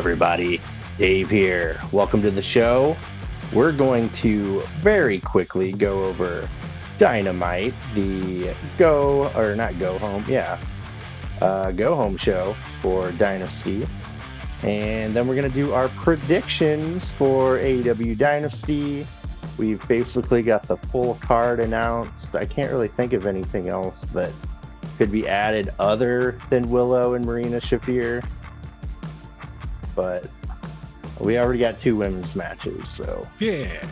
everybody? Dave here. Welcome to the show. We're going to very quickly go over Dynamite, the Go Home show for Dynasty. And then we're going to do our predictions for AEW Dynasty. We've basically got the full card announced. I can't really think of anything else that could be added other than Willow and Marina Shafir. But we already got 2 women's matches, so yeah.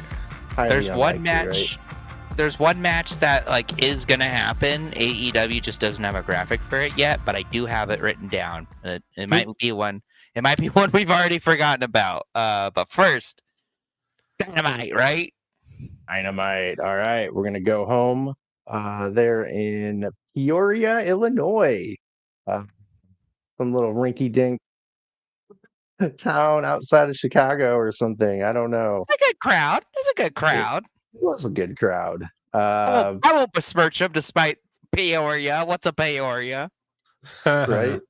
There's one match. Right? There's one match that is gonna happen. AEW just doesn't have a graphic for it yet, but I do have it written down. It might be one. It might be one we've already forgotten about. But first, Dynamite, right? Dynamite. All right, we're gonna go home. There in Peoria, Illinois. Some little rinky-dink town outside of Chicago or something. I don't know. It's a good crowd. It was a good crowd. I won't besmirch them despite Peoria. What's a Peoria? Right.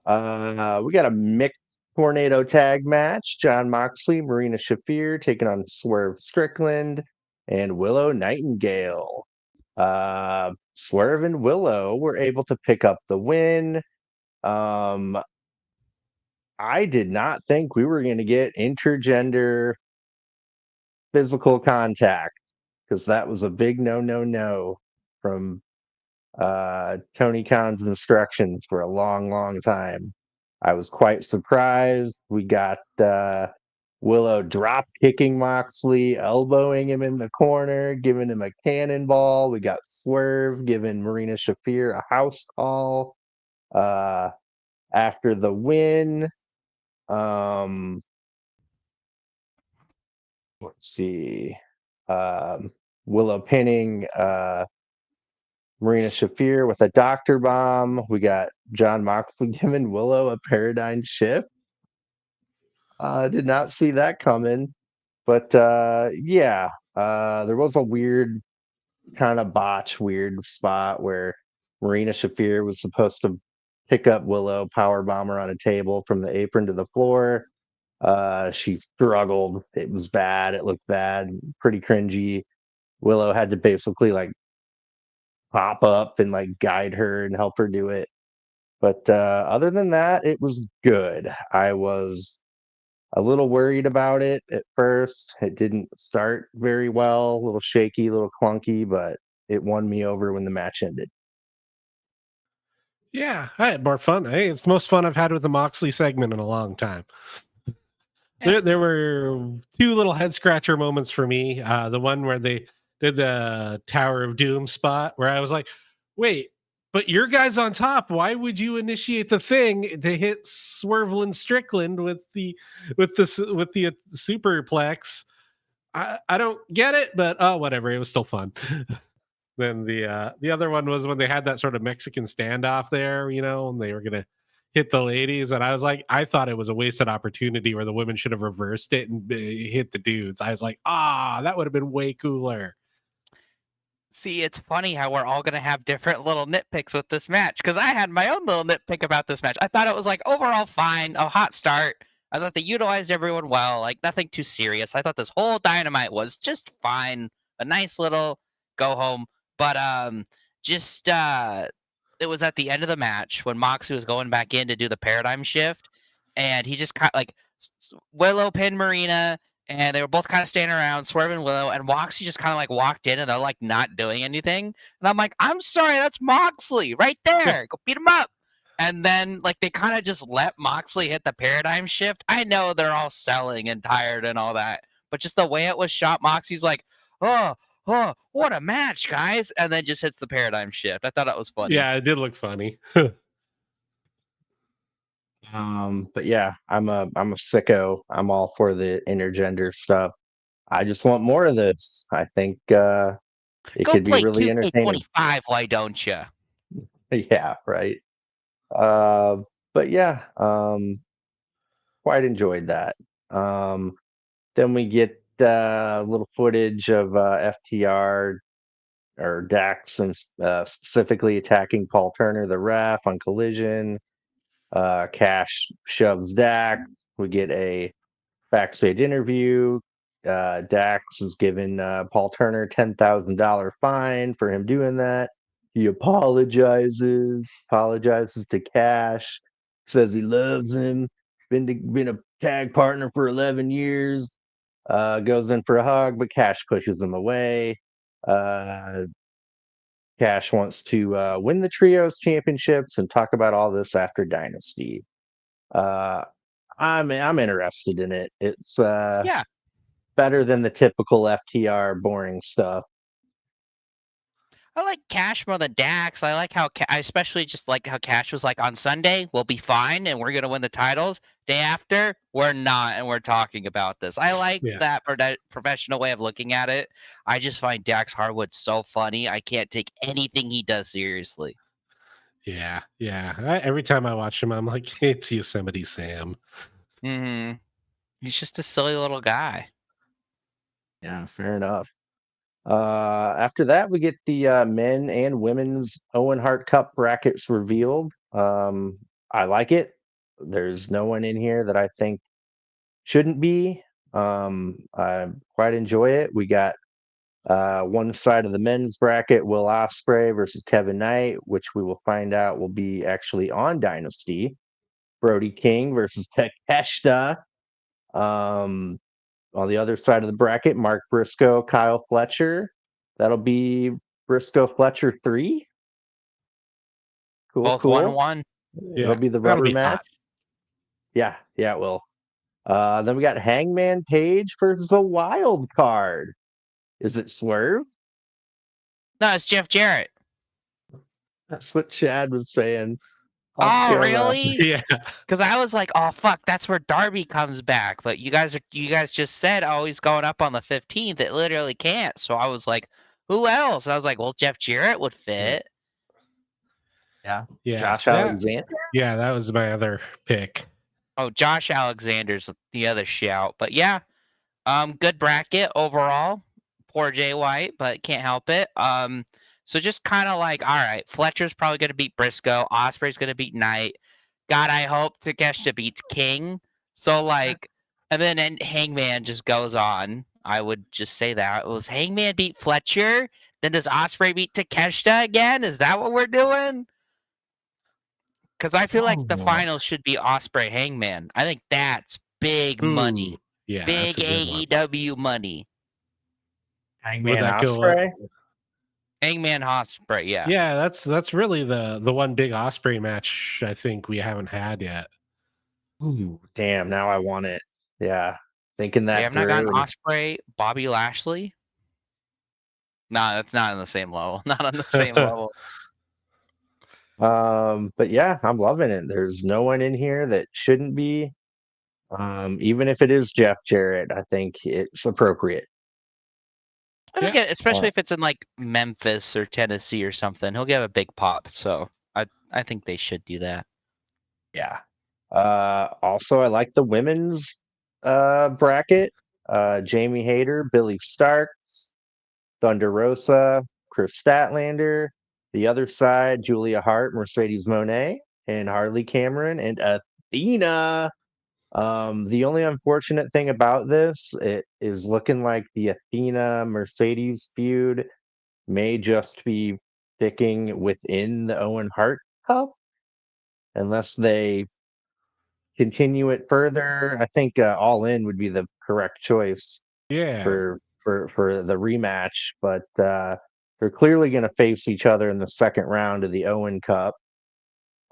We got a mixed tornado tag match. Jon Moxley, Marina Shafir taking on Swerve Strickland and Willow Nightingale. Swerve and Willow were able to pick up the win. I did not think we were going to get intergender physical contact because that was a big no from Tony Khan's instructions for a long time. I was quite surprised. We got Willow drop kicking Moxley, elbowing him in the corner, giving him a cannonball. We got Swerve giving Marina Shafir a house call after the win. Let's see. Willow pinning Marina Shafir with a doctor bomb. We got Jon Moxley giving Willow a paradigm shift. Did not see that coming. But there was a weird kind of weird spot where Marina Shafir was supposed to pick up Willow, power bomber on a table from the apron to the floor. She struggled. It was bad. It looked bad, pretty cringy. Willow had to basically pop up and guide her and help her do it. But other than that, it was good. I was a little worried about it at first. It didn't start very well, a little shaky, a little clunky, but it won me over when the match ended. Yeah, I had more fun. Hey, it's the most fun I've had with the Moxley segment in a long time. There were 2 little head scratcher moments for me. The one where they did the Tower of Doom spot where I was like, wait, but your guy's on top. Why would you initiate the thing to hit Swerveland Strickland with the superplex? I don't get it, but whatever. It was still fun. Then the other one was when they had that sort of Mexican standoff there, and they were gonna hit the ladies, and I was like, I thought it was a wasted opportunity where the women should have reversed it and hit the dudes. I was like, that would have been way cooler. See, it's funny how we're all going to have different little nitpicks with this match, because I had my own little nitpick about this match. I thought it was overall fine, a hot start. I thought they utilized everyone well, nothing too serious. I thought this whole Dynamite was just fine, a nice little go home. But it was at the end of the match when Moxley was going back in to do the paradigm shift, and he just kind of Willow pinned Marina, and they were both kind of standing around, swerving Willow, and Moxley just kind of walked in, and they're not doing anything. And I'm like, I'm sorry, that's Moxley right there. Go beat him up. And then they kind of just let Moxley hit the paradigm shift. I know they're all selling and tired and all that, but just the way it was shot, Moxley's like, oh, what a match, guys. And then just hits the paradigm shift. I thought that was funny. Yeah, it did look funny. But yeah, I'm a sicko. I'm all for the intergender stuff. I just want more of this. I think it could be really entertaining. 25, why don't you? Yeah, right. But yeah, quite enjoyed that. Then we get a little footage of FTR or Dax and specifically attacking Paul Turner, the ref, on Collision. Cash shoves Dax. We get a backstage interview. Dax is giving Paul Turner $10,000 fine for him doing that. He apologizes to Cash, says he loves him. Been a tag partner for 11 years. Goes in for a hug, but Cash pushes him away. Cash wants to win the trios championships and talk about all this after Dynasty. I'm interested in it. It's Yeah. better than the typical FTR boring stuff. I like Cash more than Dax. I like how I especially just like how Cash was like, on Sunday we'll be fine and we're gonna win the titles. Day after we're not, and we're talking about this. I like that professional way of looking at it. I just find Dax Harwood so funny. I can't take anything he does seriously. Yeah. Every time I watch him, I'm like, it's Yosemite Sam. Mm-hmm. He's just a silly little guy. Yeah, fair enough. After that, we get the men and women's Owen Hart Cup brackets revealed. I like it. There's no one in here that I think shouldn't be. I quite enjoy it. We got one side of the men's bracket, Will Ospreay versus Kevin Knight, which we will find out will be actually on Dynasty. Brody King versus Takeshita. On the other side of the bracket, Mark Briscoe, Kyle Fletcher. That'll be Briscoe Fletcher 3. Both Cool. 1-1. It'll be the that'll rubber be match. hot. Yeah, it will. Then we got Hangman Page versus the wild card. Is it Swerve? No, it's Jeff Jarrett. That's what Chad was saying. Oh, really? Yeah. Because I was like, oh fuck, that's where Darby comes back. But you guys just said, oh, he's going up on the 15th. It literally can't. So I was like, who else? I was like, well, Jeff Jarrett would fit. Yeah. Yeah. Josh Alexander. Yeah, that was my other pick. Oh, Josh Alexander's the other shout. But yeah, good bracket overall. Poor Jay White, but can't help it. So just kind of like, all right, Fletcher's probably going to beat Briscoe. Ospreay's going to beat Knight. God, I hope Takeshita beats King. So like, and then Hangman just goes on. I would just say that. Was Hangman beat Fletcher? Then does Ospreay beat Takeshita again? Is that what we're doing? Because I feel like the final should be Ospreay Hangman. I think that's big money. Yeah, Big that's a good one. AEW money. Hangman Would that go Ospreay. Hangman Ospreay, yeah. Yeah, that's really the one big Ospreay match I think we haven't had yet. Ooh, damn, now I want it. Yeah. Thinking that We have not gotten through. Ospreay, Bobby Lashley. No, that's not on the same level. Not on the same level. But yeah, I'm loving it. There's no one in here that shouldn't be. Even if it is Jeff Jarrett, I think it's appropriate. I think especially if it's in like Memphis or Tennessee or something, he'll get a big pop. So I think they should do that. Yeah. Also, I like the women's bracket. Jamie Hayter, Billy Starks, Thunder Rosa, Chris Statlander. The other side, Julia Hart, Mercedes Moné, and Harley Cameron, and Athena. The only unfortunate thing about this, it is looking like the Athena Mercedes feud may just be sticking within the Owen Hart Cup, unless they continue it further. I think All In would be the correct choice. Yeah. For the rematch, but they're clearly going to face each other in the second round of the Owen Cup.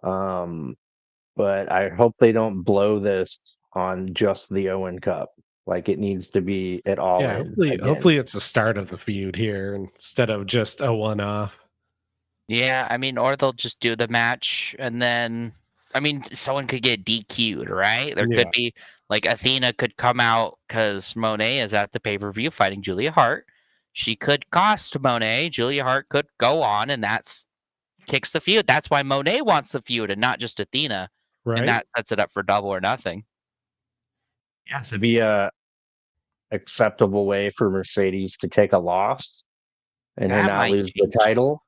But I hope they don't blow this on just the Owen Cup. Like it needs to be at all. Yeah, hopefully it's the start of the feud here instead of just a one-off. Yeah, I mean, or they'll just do the match and then, I mean, someone could get DQ'd, right? There could be, like, Athena could come out because Monet is at the pay-per-view fighting Julia Hart. She could cost Monet. Julia Hart could go on, and that's kicks the feud. That's why Monet wants the feud and not just Athena. Right. And that sets it up for Double or Nothing. Yeah, to be a acceptable way for Mercedes to take a loss and her not lose the title.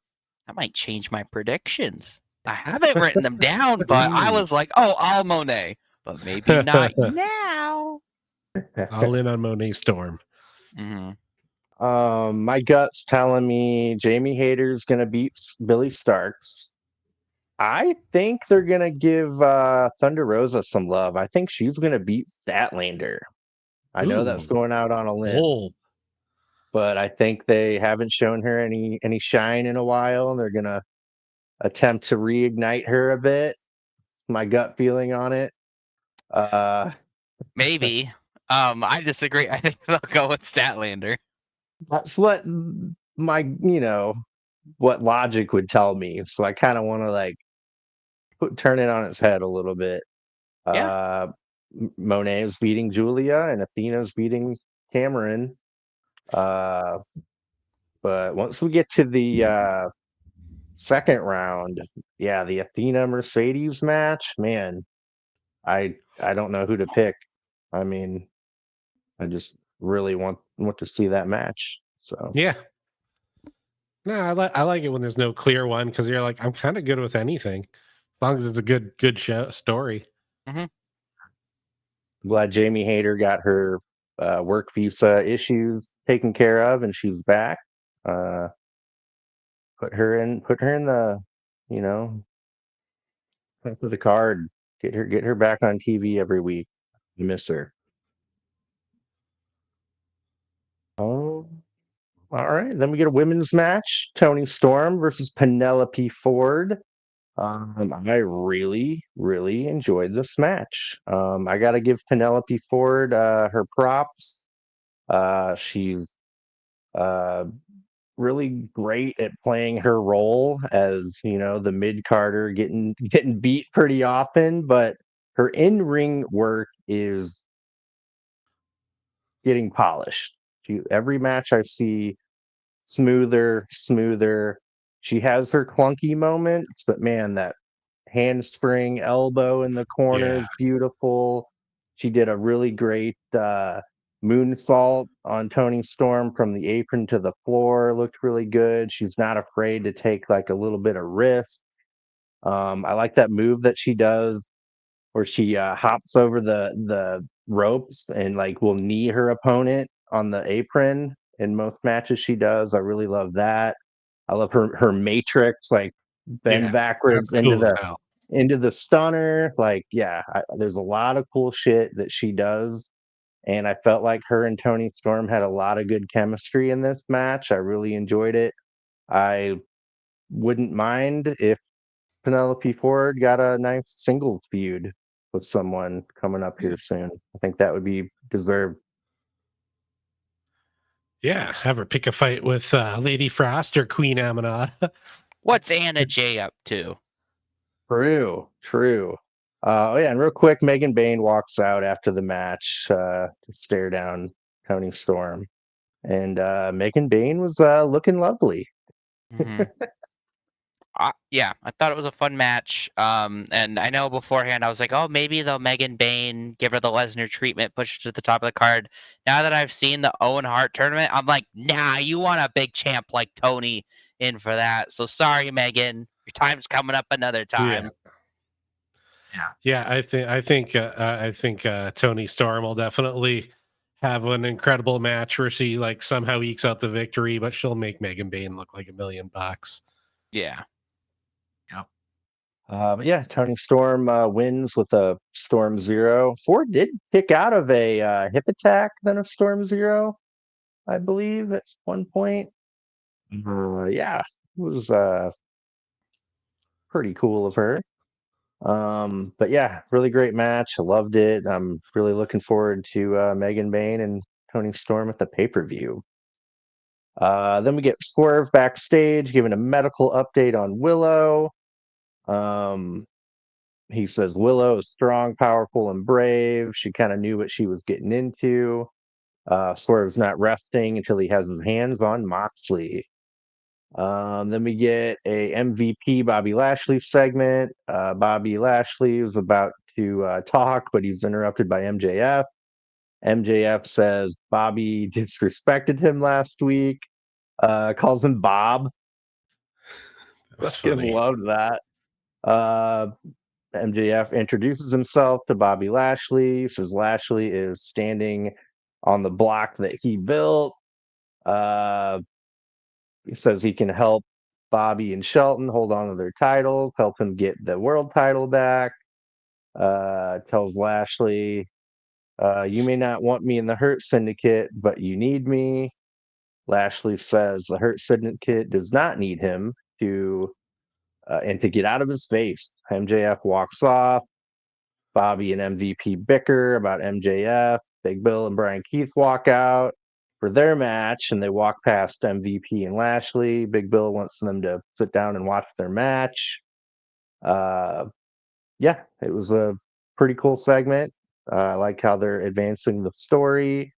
That might change my predictions. I haven't written them down, but I was like, oh, all Monet. but maybe not now. All in on Monet Storm. Hmm. My gut's telling me Jamie Hayter's gonna beat Billy Starks. I think they're gonna give Thunder Rosa some love. I think she's gonna beat Statlander. I know that's Ooh, going out on a limb, bold. but I think they haven't shown her any shine in a while, and they're gonna attempt to reignite her a bit. My gut feeling on it. Uh, Maybe. I disagree. I think they'll go with Statlander. that's what my what logic would tell me. So I kind of want to like turn it on its head a little bit. Yeah. Monet is beating Julia, and Athena's beating Cameron. But once we get to the second round, yeah, the Athena Mercedes match, man, I don't know who to pick. I mean, I just really want to see that match. So Yeah. No, I like it when there's no clear one because you're like, I'm kind of good with anything as long as it's a good show story. Hmm. I'm glad Jamie Hayter got her work visa issues taken care of, and she's back. Uh, put her in the, you know, top of the card. Get her back on TV every week. I miss her. Oh, all right. Then we get a women's match: Tony Storm versus Penelope Ford. I really, really enjoyed this match. I got to give Penelope Ford her props. She's uh, really great at playing her role as the mid carder, getting beat pretty often, but her in ring work is getting polished. Every match I see, smoother. She has her clunky moments, but man, that handspring elbow in the corner Yeah. is beautiful. She did a really great moonsault on Tony Storm from the apron to the floor. Looked really good. She's not afraid to take like a little bit of risk. I like that move that she does where she hops over the ropes and like will knee her opponent on the apron. In most matches she does. I really love that. I love her matrix, like bend Yeah. backwards That's cool as hell. into the stunner. Like, yeah, there's a lot of cool shit that she does. And I felt like her and Tony Storm had a lot of good chemistry in this match. I really enjoyed it. I wouldn't mind if Penelope Ford got a nice singles feud with someone coming up here soon. I think that would be deserved. Yeah. Have her pick a fight with Lady Frost or Queen Aminata. What's Anna J up to? True. Oh yeah, and real quick, Megan Bain walks out after the match to stare down Tony Storm, and Megan Bain was looking lovely. Hmm. Yeah, I thought it was a fun match. And I know beforehand I was like, oh, maybe they'll Megan Bain give her the Lesnar treatment, push her to the top of the card. Now that I've seen the Owen Hart tournament, I'm like, nah, you want a big champ like Tony in for that. So sorry, Megan, your time's coming up another Yeah. time. Yeah. I think Tony Storm will definitely have an incredible match where she like somehow ekes out the victory, but she'll make Megan Bain look like $1,000,000. Yeah. But yeah, Tony Storm wins with a Storm Zero. Ford did kick out of a hip attack, then a Storm Zero, I believe, at one point. Yeah, it was pretty cool of her. But yeah, really great match. I loved it. I'm really looking forward to Megan Bain and Tony Storm at the pay-per-view. Then we get Swerve backstage giving a medical update on Willow. Um, he says Willow is strong, powerful, and brave. She kind of knew what she was getting into. Swerve's not resting until he has his hands on Moxley. Then we get a MVP Bobby Lashley segment. Bobby Lashley was about to talk, but he's interrupted by MJF. MJF says Bobby disrespected him last week, calls him Bob. That was Fucking funny. love that. Uh, MJF introduces himself to Bobby Lashley, says Lashley is standing on the block that he built. He says he can help Bobby and Shelton hold on to their titles, help him get the world title back. Tells Lashley, you may not want me in the Hurt Syndicate, but you need me. Lashley says the Hurt Syndicate does not need him and to get out of his face. MJF walks off. Bobby and MVP bicker about MJF. Big Bill and Brian Keith walk out for their match, and they walk past MVP and Lashley. Big Bill wants them to sit down and watch their match. Yeah, it was a pretty cool segment. I like how they're advancing the story.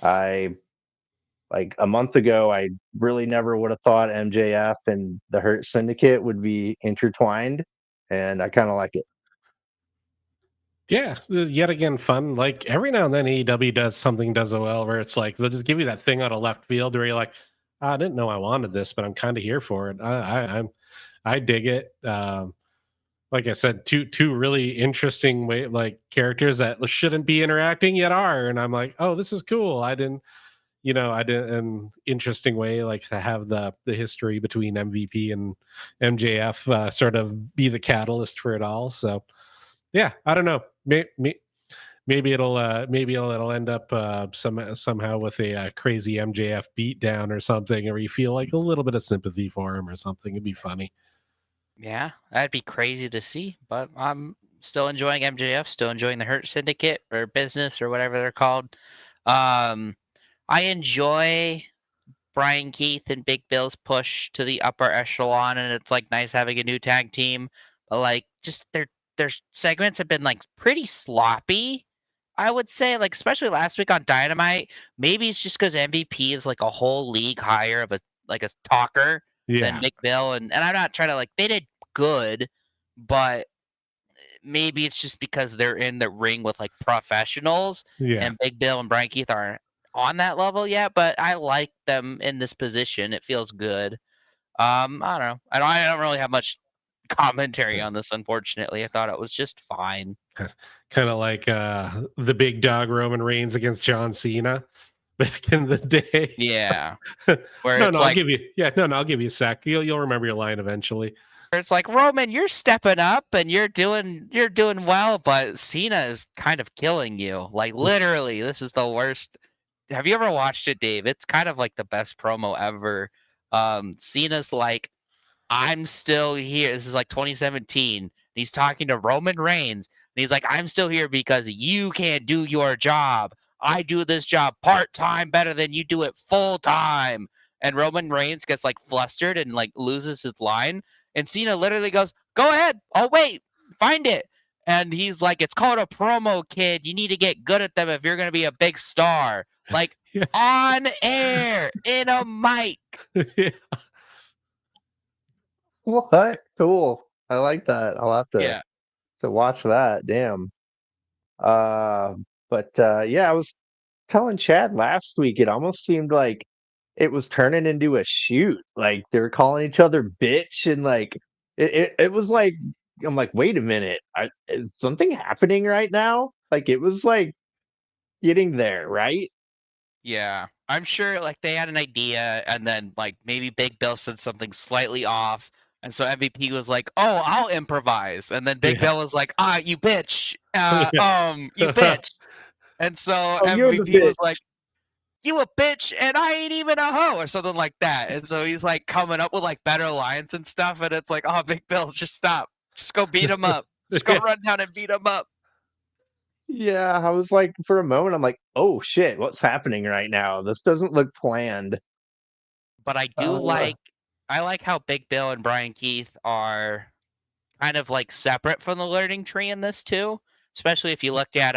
Like a month ago, I really never would have thought MJF and the Hurt Syndicate would be intertwined, and I kind of like it. Yeah, yet again, fun. Like every now and then, AEW does well where it's like they'll just give you that thing out of left field where you're like, I didn't know I wanted this, but I'm kind of here for it. I dig it. Like I said, two really interesting characters that shouldn't be interacting yet are, and I'm like, oh, this is cool. I didn't an interesting way like to have the history between MVP and MJF sort of be the catalyst for it all. So yeah, I don't know. Maybe it'll end up somehow with a crazy MJF beatdown or something, or you feel like a little bit of sympathy for him or something. It'd be funny. Yeah, that'd be crazy to see, but I'm still enjoying MJF, still enjoying the Hurt Syndicate or business or whatever they're called. I enjoy Brian Keith and Big Bill's push to the upper echelon, and it's like nice having a new tag team. But like, just their segments have been like pretty sloppy. I would say, like especially last week on Dynamite. Maybe it's just because MVP is like a whole league higher of a talker than Yeah, Big Bill, and I'm not trying to like they did good, but maybe it's just because they're in the ring with like professionals, yeah. and Big Bill and Brian Keith aren't on that level yet. But I like them in this position. It feels good. I don't know. I don't really have much commentary on this. Unfortunately, I thought it was just fine. Kind of like the big dog Roman Reigns against John Cena back in the day. Yeah, where no, it's no, I'll like give you. Yeah, no, no, I'll give you a sec. You'll remember your line eventually. it's like Roman, you're stepping up and you're doing well, but Cena is kind of killing you. Like literally, this is the worst. Have you ever watched it, Dave? It's kind of like the best promo ever. Cena's like, I'm still here. This is like 2017. He's talking to Roman Reigns. And he's like, I'm still here because you can't do your job. I do this job part time better than you do it full time. And Roman Reigns gets like flustered and like loses his line. And Cena literally goes, go ahead. Oh, wait, find it. And he's like, it's called a promo, kid. You need to get good at them if you're going to be a big star. Like Yeah. on air in a mic. Yeah. What? Cool. I like that. I'll have Yeah. to watch that. Damn. Uh, but yeah, I was telling Chad last week. It almost seemed like it was turning into a shoot. Like they were calling each other bitch, and like it was like I'm like, wait a minute, is something happening right now? Like it was like getting there, right? Yeah, I'm sure like they had an idea and then like maybe Big Bill said something slightly off. And so MVP was like, "Oh, I'll improvise." And then Big Yeah. Bill was like, "Ah, you bitch. Yeah. You bitch." And so Oh, you're the MVP was bitch. like, "You a bitch and I ain't even a hoe," or something like that. And so he's like coming up with like better lines and stuff and it's like, "Oh, Big Bill, just stop. Just go beat him up. Just go Yeah. run down and beat him up." Yeah, I was like, for a moment, I'm like, oh shit, what's happening right now? This doesn't look planned. But Uh, I like how Big Bill and Brian Keith are kind of like separate from the learning tree in this too. Especially if you look at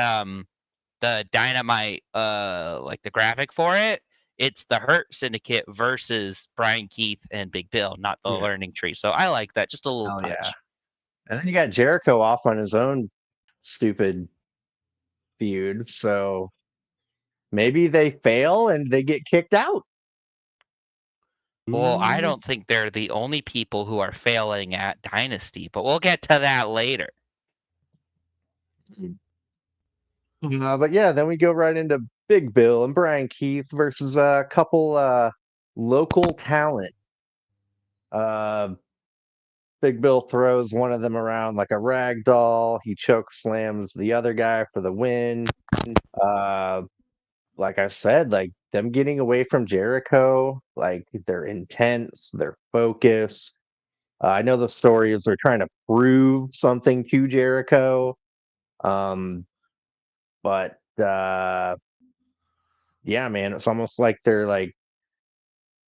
the Dynamite like the graphic for it, it's the Hurt Syndicate versus Brian Keith and Big Bill, not the Yeah. learning tree. So I like that. Just a little oh yeah. touch. And then you got Jericho off on his own stupid feud. So maybe they fail and they get kicked out. Well, I Mm, don't think they're the only people who are failing at Dynasty, but we'll get to that later. But yeah, then we go right into Big Bill and Brian Keith versus a couple local talent. Uh, Big Bill throws one of them around like a rag doll. He choke slams the other guy for the win. Uh, like I said, like them getting away from Jericho, like they're intense, they're focused. I know the story is they're trying to prove something to Jericho. Um, but yeah, man, it's almost like they're like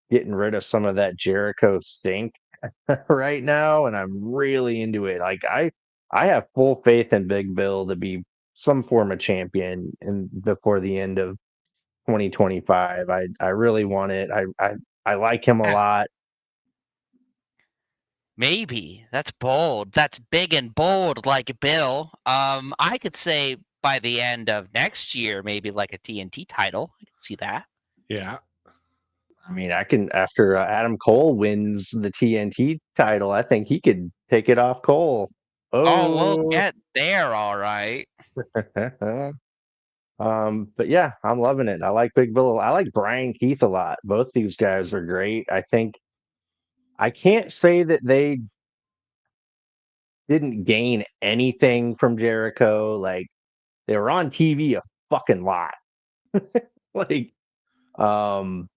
getting rid of some of that Jericho stink right now, and I'm really into it. Like I have full faith in Big Bill to be some form of champion in before the end of 2025. I really want it. I like him a Yeah. lot. Maybe. That's bold. That's big and bold like Bill. I could say by the end of next year, maybe like a TNT title. I could see that. Yeah. I mean, I can after Adam Cole wins the TNT title, I think he could take it off Cole. Oh, we'll Oh. get there, all right. But yeah, I'm loving it. I like Big Bill. I like Brian Keith a lot. Both these guys are great. I think I can't say that they didn't gain anything from Jericho. Like they were on TV a fucking lot. Like, um,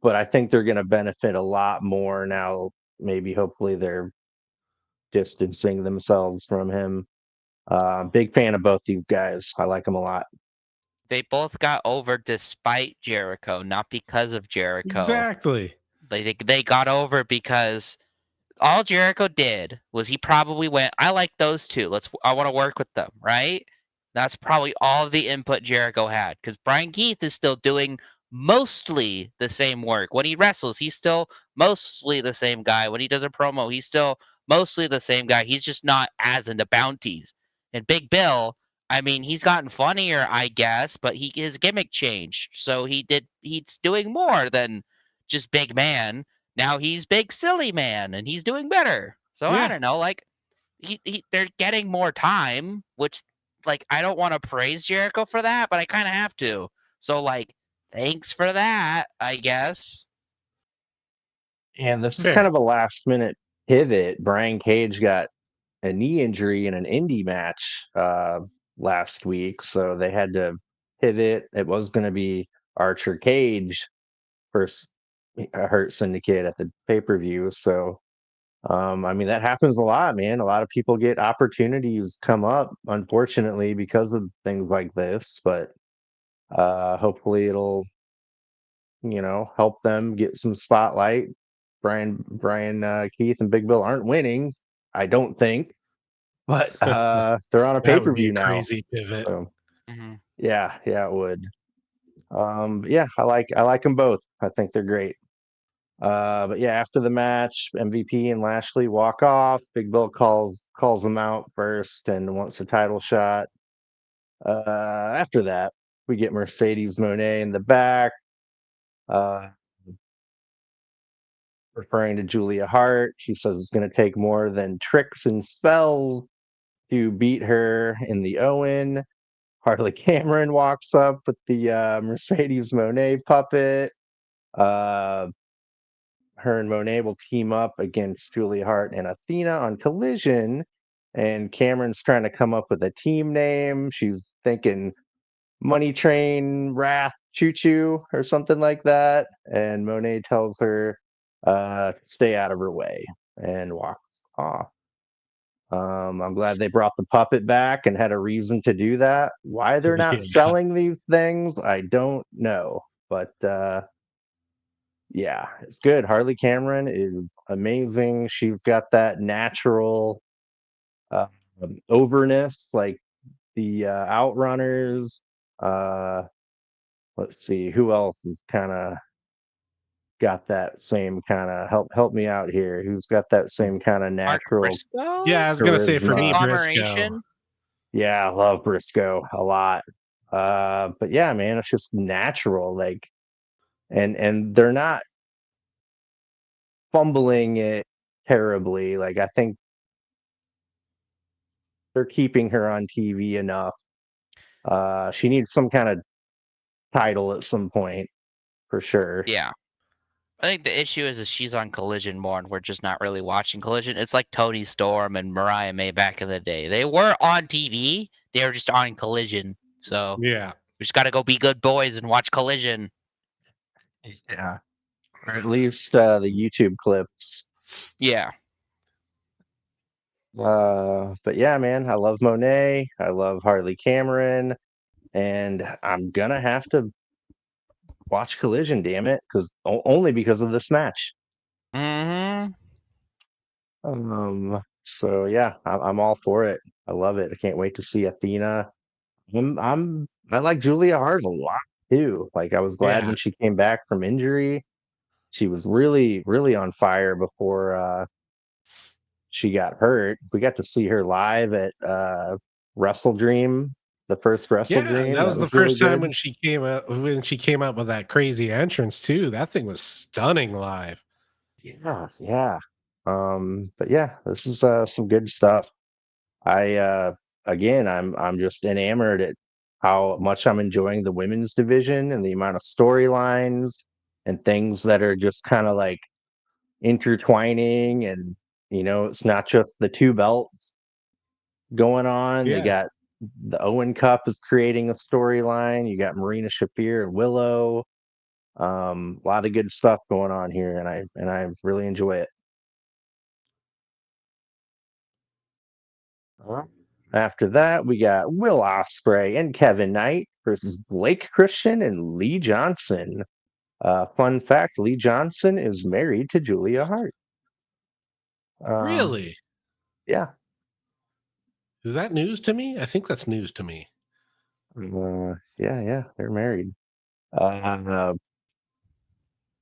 but I think they're gonna benefit a lot more now. Maybe hopefully they're distancing themselves from him. Big fan of both these guys. I like them a lot. They both got over despite Jericho, not because of Jericho. Exactly. They got over because all Jericho did was he probably went, I like those two. I want to work with them, right? That's probably all the input Jericho had because Brian Keith is still doing mostly the same work. When he wrestles, he's still mostly the same guy. When he does a promo, he's still mostly the same guy. He's just not as into bounties. And Big Bill, I mean, he's gotten funnier, I guess, but his gimmick changed. So he's doing more than just big man. Now he's big silly man and he's doing better. So I Yeah. don't know, like they're getting more time, which like I don't want to praise Jericho for that, but I kind of have to. So like thanks for that, I guess. And this is kind Fair. of a last minute pivot. Brian Cage got a knee injury in an indie match last week, so they had to pivot. It was going to be Archer Cage versus Hurt Syndicate at the pay per view. So, I mean, that happens a lot, man. A lot of people get opportunities come up, unfortunately, because of things like this. But hopefully, it'll help them get some spotlight. Brian Keith and Big Bill aren't winning, I don't think, but they're on a That would be pay-per-view a now. crazy pivot. So Mm-hmm. yeah, it would. But yeah, I like them both. I think they're great. But yeah, after the match, MVP and Lashley walk off. Big Bill calls them out first and wants a title shot. After that, we get Mercedes Moné in the back. Uh, Referring to Julia Hart. She says it's going to take more than tricks and spells to beat her in the Owen. Harley Cameron walks up with the Mercedes Monet puppet. Uh, her and Monet will team up against Julia Hart and Athena on Collision. And Cameron's trying to come up with a team name. She's thinking Money Train, Wrath, Choo Choo, or something like that. And Monet tells her stay out of her way and walks off. I'm glad they brought the puppet back and had a reason to do that. Why they're not Yeah. selling these things, I don't know. But yeah, it's good. Harley Cameron is amazing. She's got that natural uh, overness, like the Outrunners. Uh, let's see who else is kind of got that same kind of help me out here. Who's got that same kind of Mark natural Briscoe? Yeah, I was gonna say for me, charisma? Briscoe. Conglomeration? Yeah, I love Briscoe a lot. But yeah, man, it's just natural. Like, and they're not fumbling it terribly. Like, I think they're keeping her on TV enough. She needs some kind of title at some point for sure. Yeah. I think the issue is she's on Collision more, and we're just not really watching Collision. It's like Tony Storm and Mariah May back in the day. They were on TV. They were just on Collision. So Yeah. we just got to go be good boys and watch Collision. Yeah, or at least the YouTube clips. Yeah. But yeah, man, I love Monet. I love Harley Cameron, and I'm gonna have to watch Collision. Damn it, because only because of this match. Mm-hmm. So yeah, I'm all for it. I love it. I can't wait to see Athena. I like Julia Hart a lot too. Like I was glad Yeah. when she came back from injury. She was really, really on fire before she got hurt. We got to see her live at Wrestle Dream, the first Wrestle Yeah, Dream. that That was the was really first time good. when she came out with that crazy entrance too. That thing was stunning live. Yeah. But yeah, this is some good stuff. I again I'm just enamored at how much I'm enjoying the women's division and the amount of storylines and things that are just kind of like intertwining, and it's not just the two belts going on. They Yeah. got the Owen Cup is creating a storyline. You got Marina Shafir and Willow. A lot of good stuff going on here, and I really enjoy it. After that, we got Will Ospreay and Kevin Knight versus Blake Christian and Lee Johnson. Fun fact: Lee Johnson is married to Julia Hart. Really? Yeah, Is that news to me? I think that's news to me. yeah, they're married. Uh,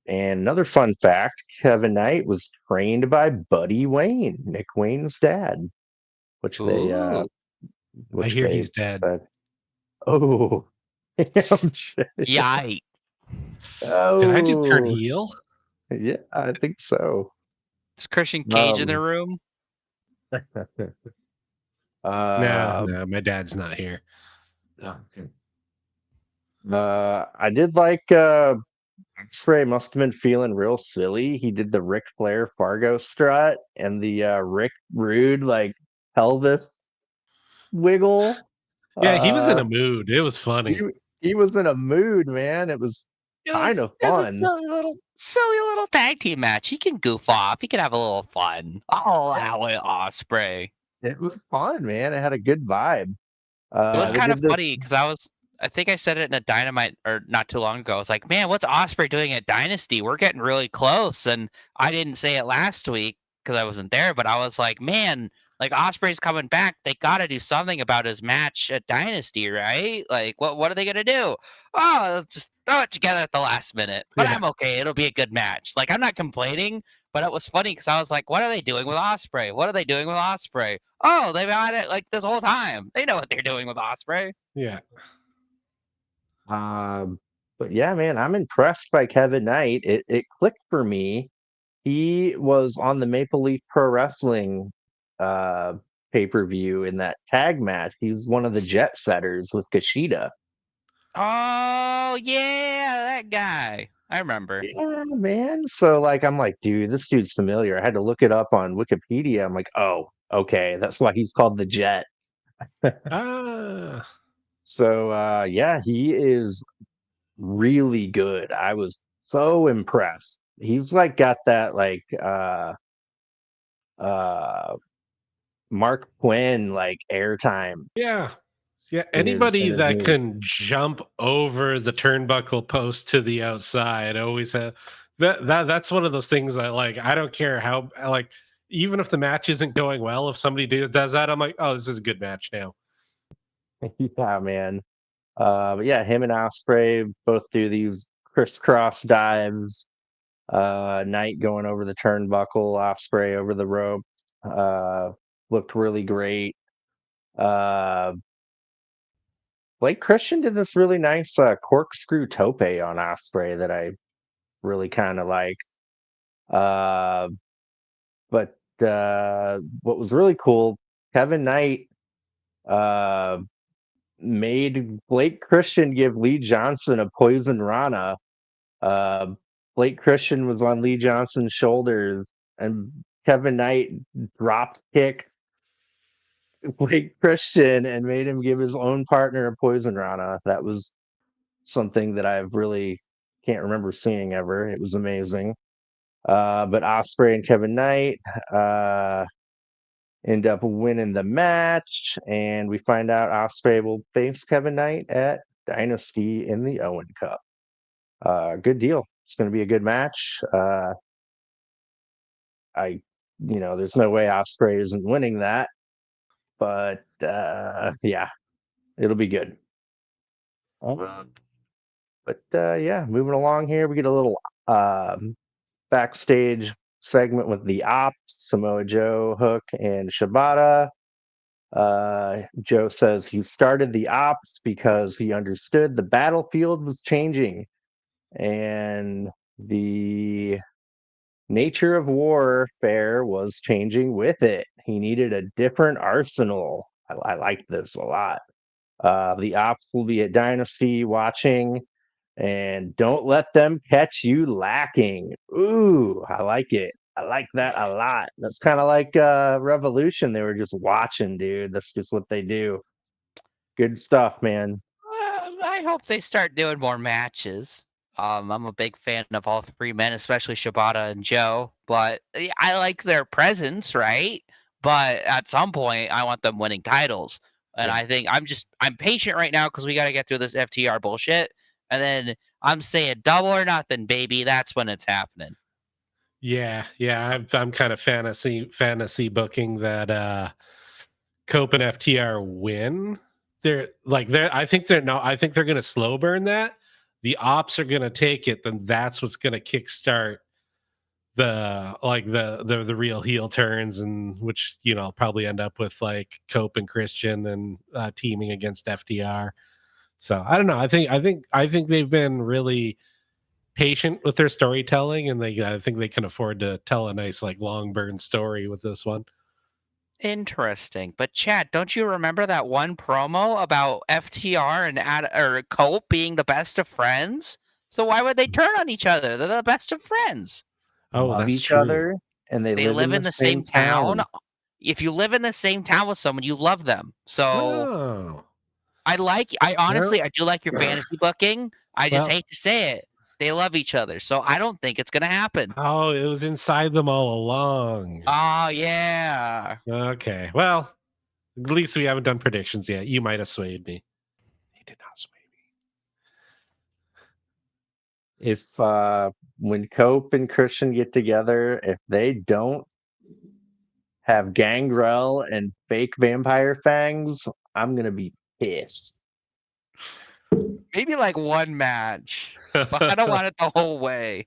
and another fun fact: Kevin Knight was trained by Buddy Wayne, Nick Wayne's dad, which they Ooh. I hear he's dead. said, "Oh, damn shit. Yikes. Did I just turn Oh, heel? yeah, I think so." Is Christian Cage in the Um, room? No, uh, no, my dad's not here. I did like X-Ray must have been feeling real silly. He did the Ric Flair Fargo strut and the Rick Rude like pelvis wiggle. Yeah, he was in Uh a mood. It was he funny. he was in a mood, man. It was kind of It's a fun. silly little tag team match. He can goof off. He can have a little fun. I'll allow it, Osprey. It was fun, man. It had a good vibe. It was They kind of did this. funny because I think I said it in a Dynamite or not too long ago. I was like, man, what's Osprey doing at Dynasty? We're getting really close. And I didn't say it last week because I wasn't there, but I was like, man, like Osprey's coming back. They got to do something about his match at Dynasty, right? Like, what are they gonna do? Oh, let's just throw it together at the last minute. But Yeah. I'm okay. It'll be a good match. Like, I'm not complaining, but it was funny because I was like, what are they doing with Osprey? What are they doing with Osprey? Oh, they've had it like this whole time. They know what they're doing with Osprey. Yeah. But yeah, man, I'm impressed by Kevin Knight. It clicked for me. He was on the Maple Leaf Pro Wrestling uh pay-per-view in that tag match. He's one of the jet setters with Kushida. Oh yeah, that guy. I remember. Yeah, man. So like I'm like, dude, this dude's familiar. I had to look it up on Wikipedia. I'm like, oh, okay, that's why he's called the Jet. Ah. So yeah, he is really good. I was so impressed. He's like got that like uh Mark Quinn like airtime Yeah. Yeah. in Anybody his that moves. can jump over the turnbuckle post to the outside always have that's one of those things I like. I don't care how like even if the match isn't going well, if somebody does that, I'm like, oh, this is a good match now. Yeah, man. But yeah, him and Osprey both do these crisscross dives. Knight going over the turnbuckle, Osprey over the rope. Uh, Looked really great. Uh, Blake Christian did this really nice corkscrew tope on Osprey that I really kind of like. Uh, but what was really cool, Kevin Knight made Blake Christian give Lee Johnson a poison rana. Uh, Blake Christian was on Lee Johnson's shoulders, and Kevin Knight drop kicked Blake Christian and made him give his own partner a poison rana. That was something that I've really can't remember seeing ever. It was amazing. But Ospreay and Kevin Knight end up winning the match, and we find out Ospreay will face Kevin Knight at Dynasty in the Owen Cup. Good deal. It's going to be a good match. There's no way Ospreay isn't winning that, but yeah, it'll be good. Yeah, moving along here, we get a little backstage segment with the Ops, Samoa Joe, Hook, and Shibata. Joe says he started the Ops because he understood the battlefield was changing and the nature of warfare was changing with it. He needed a different arsenal. I like this a lot. The Ops will be at Dynasty watching, and don't let them catch you lacking. Ooh, I like it. I like that a lot. That's kind of like Revolution. They were just watching, dude. That's just what they do. Good stuff, man. I hope they start doing more matches. I'm a big fan of all three men, especially Shibata and Joe. But I like their presence, right? But at some point, I want them winning titles. And Yeah. I think I'm patient right now because we got to get through this FTR bullshit. And then I'm saying double or nothing, baby. That's when it's happening. Yeah. I'm kind of fantasy booking that Cope and FTR win. I think they're gonna slow burn that. The Ops are gonna take it, then that's what's gonna kickstart the real heel turns, and which probably end up with like Cope and Christian and teaming against FTR. So I don't know. I think they've been really patient with their storytelling, and I think they can afford to tell a nice like long burn story with this one. Interesting. But Chad, don't you remember that one promo about FTR and Cope being the best of friends? So why would they turn on each other? They're the best of friends. Oh, Love that's each true. other, and they They live in live the in the same same town. town. If you live in the same town with someone, you love them. So Oh, I honestly, well, I do like your fantasy booking. I just well, hate to say it. They love each other. So I don't think it's going to happen. oh, it was inside them all along. Oh, yeah. Okay, well, at least we haven't done predictions yet. You might have swayed me. He did not sway me. If when Cope and Christian get together, if they don't have Gangrel and fake vampire fangs, I'm gonna be pissed. Maybe like one match, but I don't want it the whole way.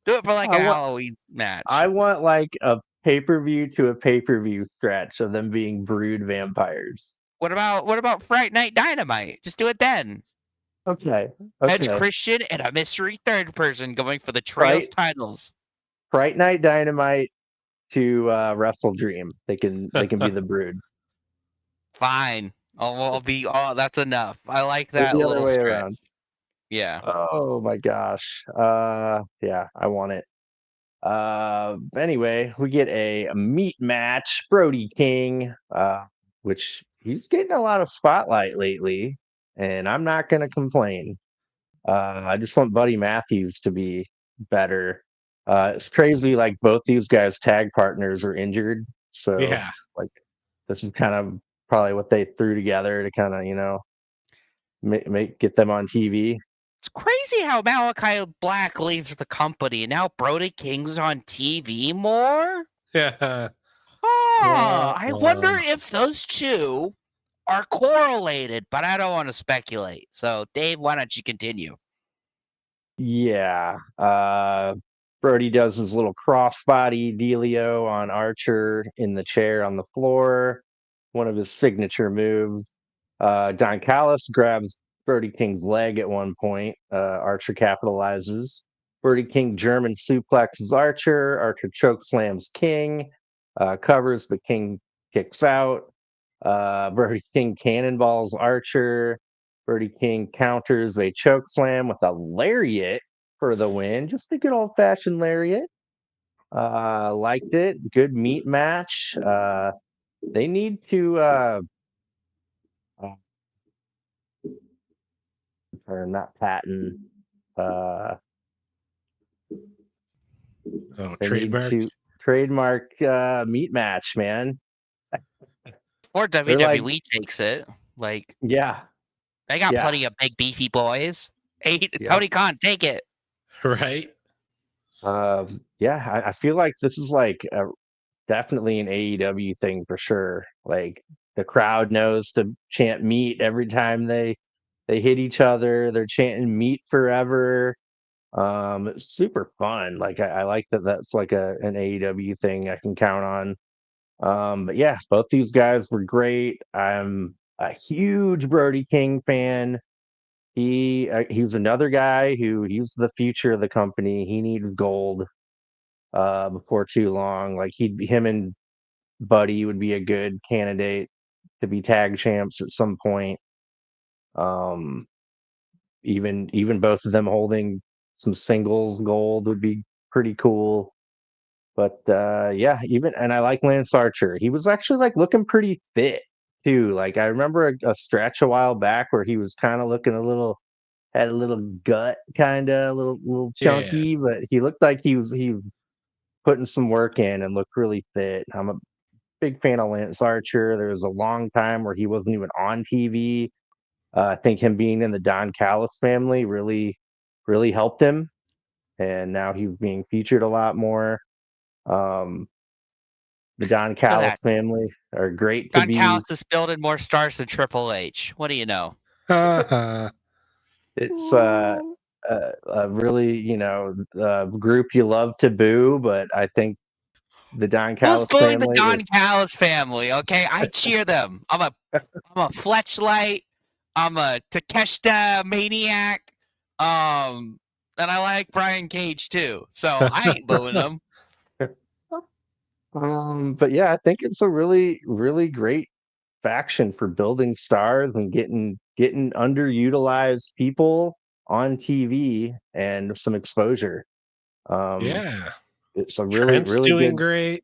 Do it for like I a want Halloween match. I want like a pay-per-view to a pay-per-view stretch of them being brood vampires. What about Fright Night Dynamite? Just do it then. Okay. Edge Okay. Christian and a mystery third person going for the trios Fright titles. Fright Night Dynamite to Wrestle Dream. They can be the brood. Fine. I'll be. Oh, that's enough. I like Or that the other little way stretch. around. Yeah. Oh my gosh. Yeah, I want it. Anyway, we get a meat match. Brody King, which he's getting a lot of spotlight lately, and I'm not gonna complain. I just want Buddy Matthews to be better. It's crazy, like both these guys' tag partners are injured, so Yeah. like this is kind of probably what they threw together to kind of make get them on TV. It's crazy how Malachi Black leaves the company and now Brody King's on TV more. Yeah. I wonder if those two are correlated, but I don't want to speculate. So, Dave, why don't you continue? Yeah. Brody does his little crossbody dealio on Archer in the chair on the floor, one of his signature moves. Don Callis grabs Brody King's leg at one point. Archer capitalizes. Brody King German suplexes Archer. Archer choke slams King, covers, but King kicks out. Brody King cannonballs Archer. Brody King counters a choke slam with a lariat for the win. Just a good old fashioned lariat. Liked it. Good meat match. They need to uh, or not patent. They need Trademark. to trademark meat match, man. Or They're like, WWE takes it. Like yeah, they got yeah, plenty of big beefy boys. Hey, yeah. Tony Khan, take it. Right? Yeah. I feel like this is like definitely an AEW thing for sure. Like the crowd knows to chant meat every time they hit each other. They're chanting meat forever. It's super fun. Like I like that that's like an AEW thing I can count on. But yeah, both these guys were great. I'm a huge Brody King fan. He's another guy who he's the future of the company. He needs gold before too long. Like him and Buddy would be a good candidate to be tag champs at some point. Um, even both of them holding some singles gold would be pretty cool. But yeah, even and I like Lance Archer. He was actually like looking pretty fit too. Like I remember a stretch a while back where he was kind of looking a little had a little gut, kind of a little Yeah. chunky, but he looked like he was putting some work in and looked really fit. I'm a big fan of Lance Archer. There was a long time where he wasn't even on TV. I think him being in the Don Callis family really helped him, and now he's being featured a lot more. Um, the Don Look at Callis that. family are great to John be. Callis is building more stars than Triple H. What do you know? It's a really group you love to boo, but I think the Don Who's Callis booing the family Don Callis family? Okay, I cheer them. I'm a Fletchlight. I'm a Takeshita maniac. Um, and I like Brian Cage too. So I ain't booing them. but yeah, I think it's a really great faction for building stars and getting underutilized people on TV and some exposure. Um, Yeah. it's a Trent's really doing good. great.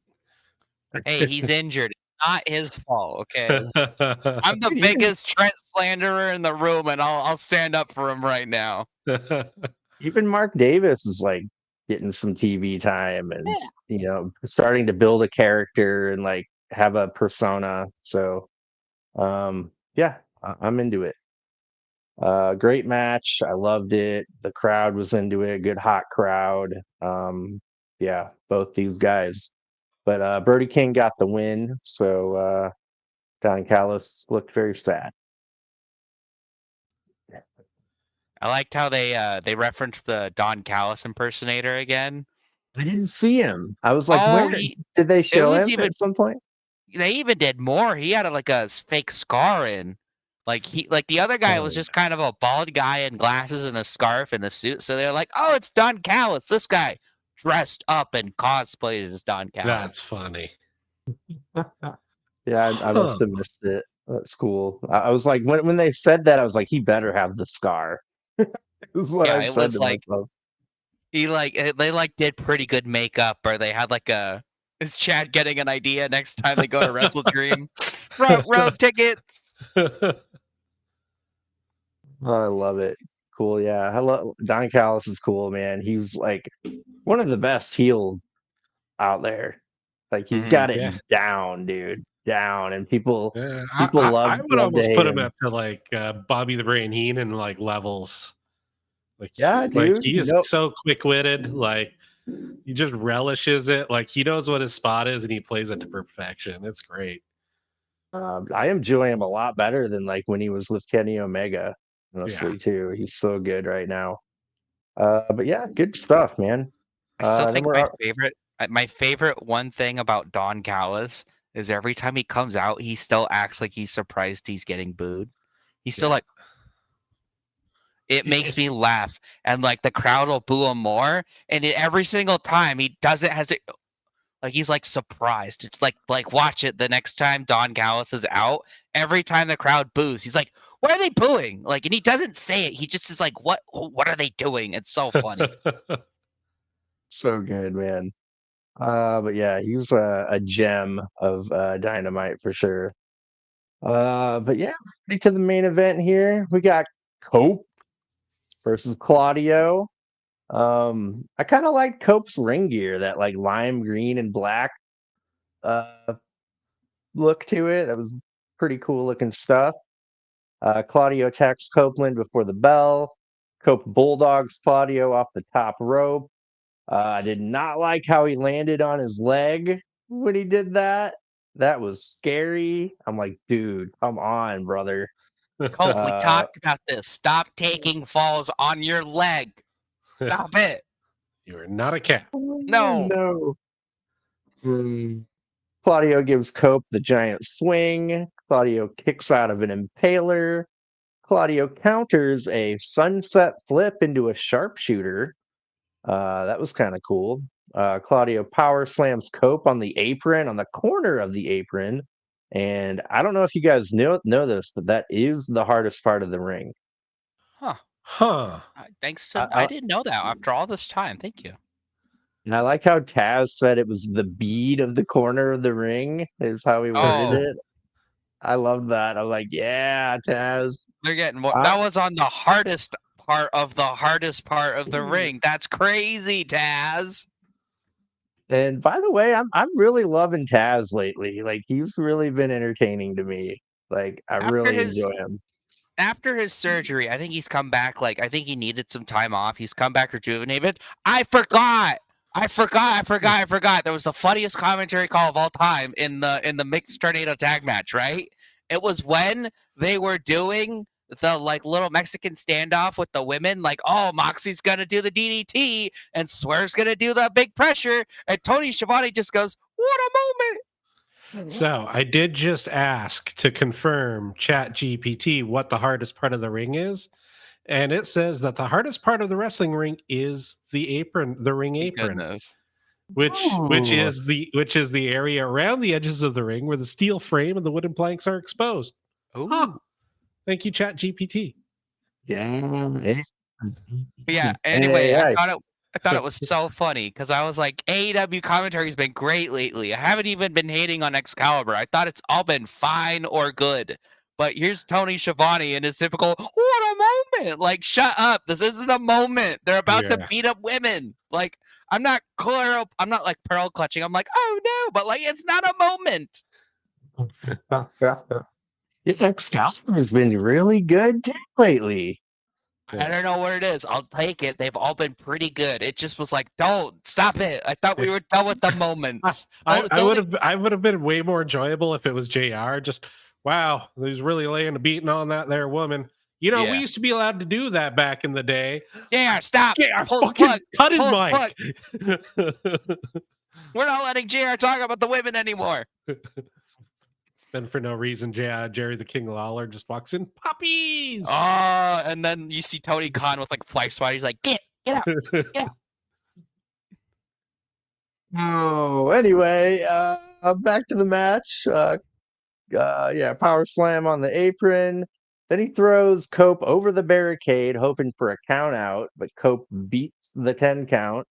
Hey, he's injured. It's not his fault. Okay. I'm the Dude, biggest Trent slanderer in the room, and I'll stand up for him right now. even Mark Davis is like getting some TV time and starting to build a character and like have a persona. So yeah, I'm into it. Great match. I loved it. The crowd was into it. Good hot crowd. Yeah, both these guys. But Brody King got the win, so Don Callis looked very sad. I liked how they referenced the Don Callis impersonator again. I didn't see him. I was like, Oh, where did they it show was him even at some point? they even did more. He had like a fake scar in. Like the other guy was Oh, just kind of a bald guy in glasses and a scarf and a suit. So they're like, "Oh, it's Don Callis. This guy dressed up and cosplayed as Don That's Callis." funny. yeah, I must have missed it. That's cool. I was like, when they said that, I was like, he better have the scar. This is what Yeah, I it said was to like myself. they like did pretty good makeup, or they had like a is Chad getting an idea next time they go to Wrestle Dream? Road tickets. Oh, I love it. Cool. Yeah, I love Don Callis is cool, man. He's like one of the best heel out there. Like he's Mm-hmm. got it Yeah. down, dude, down, and Yeah. people I would love to almost hate put him him. up to like Bobby the Brain Heenan like levels. Yeah, Like dude. he is so quick witted. Like he just relishes it. Like he knows what his spot is and he plays it to perfection. It's great. I enjoy him a lot better than like when he was with Kenny Omega. Yeah. Honestly, too, he's so good right now. But yeah, good stuff, man. I still Then think we're my favorite one thing about Don Callis is every time he comes out, he still acts like he's surprised he's getting booed. He's still Yeah. like, it makes me laugh, and like the crowd will boo him more, and every single time he does it, has it. Like he's like surprised. It's like watch it the next time Don Callis is out. Every time the crowd boos, he's like, "Why are they booing?" Like, and he doesn't say it. He just is like, "What are they doing?" It's so funny. So good, man. But yeah, he's a gem of Dynamite for sure. But yeah, ready to the main event here. We got Cope versus Claudio. I kind of like Cope's ring gear, that like lime green and black uh look to it. That was pretty cool looking stuff. Claudio attacks Copeland before the bell. Cope bulldogs Claudio off the top rope. I did not like how he landed on his leg when he did that. That was scary. I'm like, dude, come on, brother. Cope, we Uh, talked about this. Stop taking falls on your leg. Stop it. You are not a cat. No. no. Claudio gives Cope the giant swing. Claudio kicks out of an impaler. Claudio counters a sunset flip into a sharpshooter. That was kind of cool. Claudio power slams Cope on the apron, on the corner of the apron. And I don't know if you guys know this, but that is the hardest part of the ring. Huh. Huh. Thanks I, to I I, didn't know that after all this time. Thank you. and I like how Taz said it was the bead of the corner of the ring, is how he worded Oh, it. I love that. I'm like, yeah, Taz. they're getting more. I, That was on the hardest part of the ring. That's crazy, Taz. and by the way, I'm really loving Taz lately. Like he's really been entertaining to me. Like I After really his enjoy him. after his surgery, I think he's come back. Like I think he needed some time off. He's come back rejuvenated. I forgot. There was the funniest commentary call of all time in the mixed tornado tag match. Right? It was when they were doing the like little Mexican standoff with the women. Like, oh, Moxie's gonna do the DDT and Swerve's gonna do the big pressure, and Tony Schiavone just goes, "What a moment!" So I did just ask to confirm Chat GPT what the hardest part of the ring is. And it says that the hardest part of the wrestling ring is the apron, the ring Thank apron, goodness. which Ooh. is the area around the edges of the ring where the steel frame and the wooden planks are exposed. Huh. Ooh. Thank you, Chat GPT. Yeah. But yeah, anyway, Hey, hey. I thought it was so funny because I was like, AEW commentary has been great lately. I haven't even been hating on Excalibur. I thought it's all been fine or good. But here's Tony Schiavone in his typical, what a moment. Like, shut up. This isn't a moment. They're about to Yeah. beat up women. Like, I'm not like pearl clutching. I'm like, oh no, but like it's not a moment. Yeah, Excalibur has been really good too lately. I don't know what it is. I'll take it. They've all been pretty good. It just was like, don't stop it. I thought we were done with the moments. I would have been way more enjoyable if it was JR. Just wow, he's really laying a beating on that there woman. You know, we Yeah. used to be allowed to do that back in the day. JR, stop. JR, Pull the fucking plug. cut his Pull the mic. We're not letting JR talk about the women anymore. Then for no reason, Jerry the King Lawler just walks in, puppies. Oh, and then you see Tony Khan with like fly swat. He's like, get out. Oh, anyway, back to the match. Yeah, power slam on the apron. Then he throws Cope over the barricade, hoping for a count out, but Cope beats the 10 count.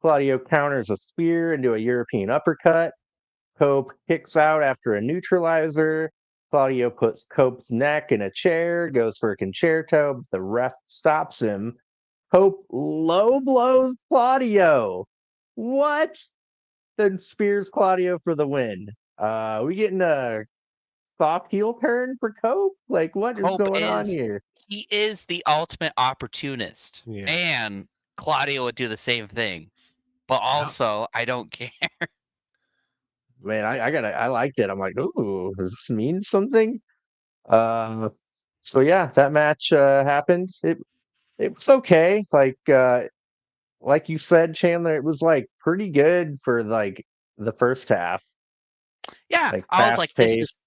Claudio counters a spear into a European uppercut. Cope kicks out after a neutralizer. Claudio puts Cope's neck in a chair, goes for a concerto, but the ref stops him. Cope low blows Claudio. What? Then spears Claudio for the win. We getting a soft heel turn for Cope? Like, what is Cope going on is here? he is the ultimate opportunist. Yeah. And Claudio would do the same thing. But also, I don't care. Man, I liked it. I'm like, ooh, does this mean something? Uh, so yeah, that match happened. It was okay. Like you said, Chandler, it was like pretty good for like the first half, Yeah. like I was like, fast paced.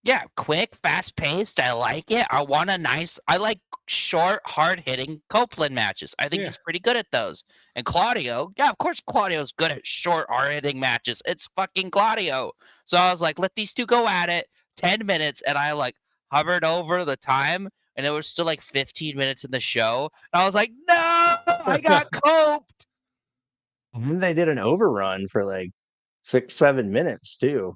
Yeah, quick, fast paced. I like it. I like short, hard hitting Copeland matches. I think Yeah. he's pretty good at those. And Claudio, yeah, of course Claudio's good at short, hard hitting matches. It's fucking Claudio. So I was like, let these two go at it. 10 minutes, and I like hovered over the time, and it was still like 15 minutes in the show. And I was like, no, I got coped. And then they did an overrun for like 6-7 minutes too.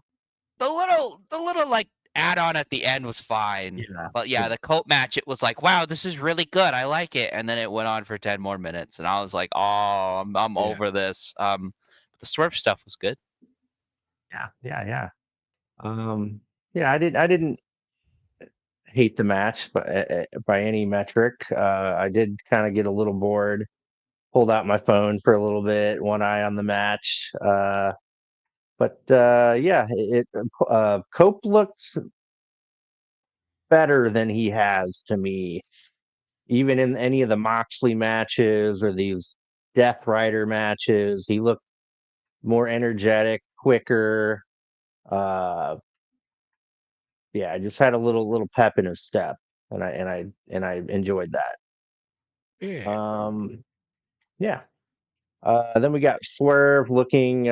The little like add-on at the end was fine. Yeah. But yeah, the coat match, it was like, wow, this is really good. I like it. And then it went on for 10 more minutes. And I was like, oh, I'm Yeah. over this. But the Swerve stuff was good. Yeah. Yeah, I didn't hate the match by any metric. I did kind of get a little bored. Pulled out my phone for a little bit, one eye on the match. Yeah, Cope looks better than he has to me, even in any of the Moxley matches or these Death Rider matches. He looked more energetic, quicker. Uh, yeah, I just had a little pep in his step, and I enjoyed that. Yeah. Yeah. Then we got Swerve looking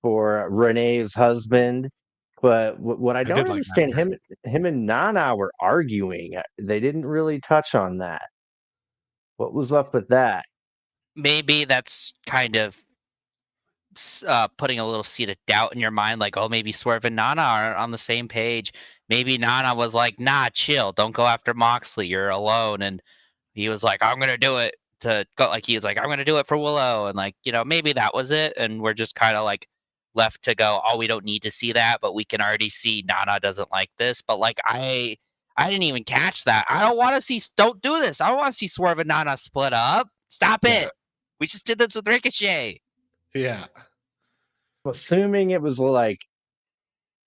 for Renee's husband, but what I I don't did like that understand, part. him and Nana were arguing. They didn't really touch on that. What was up with that? Maybe that's kind of putting a little seed of doubt in your mind, like, oh, maybe Swerve and Nana are on the same page. Maybe Nana was like, nah, chill, don't go after Moxley, you're alone. And he was like, I'm gonna do it to go. Like he was like, I'm gonna do it for Willow, and like maybe that was it. And we're just kind of like left to go. Oh, we don't need to see that, but we can already see Nana doesn't like this. But like I didn't even catch that. I don't want to see. Don't do this. I don't want to see Swerve and Nana split up. Stop Yeah. it. We just did this with Ricochet. Yeah. Assuming it was like,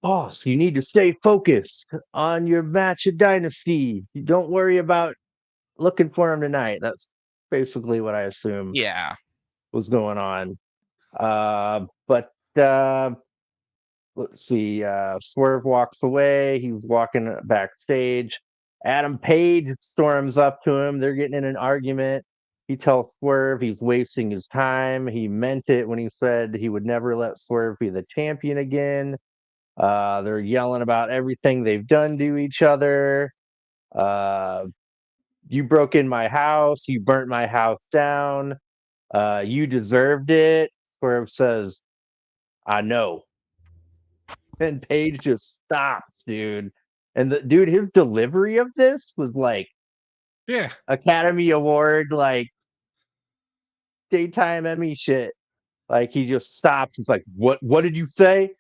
boss, you need to stay focused on your match of Dynasty. You don't worry about looking for him tonight. That's basically what I assume Yeah. was going on. But let's see. Swerve walks away. He's walking backstage. Adam Page storms up to him. They're getting in an argument. He tells Swerve he's wasting his time. He meant it when he said he would never let Swerve be the champion again. They're yelling about everything they've done to each other. Uh, you broke in my house. You burnt my house down. You deserved it. Swerve says, I know. And Paige just stops, dude. And his delivery of this was like Yeah. Academy Award, like daytime Emmy shit. Like he just stops. He's like, What did you say?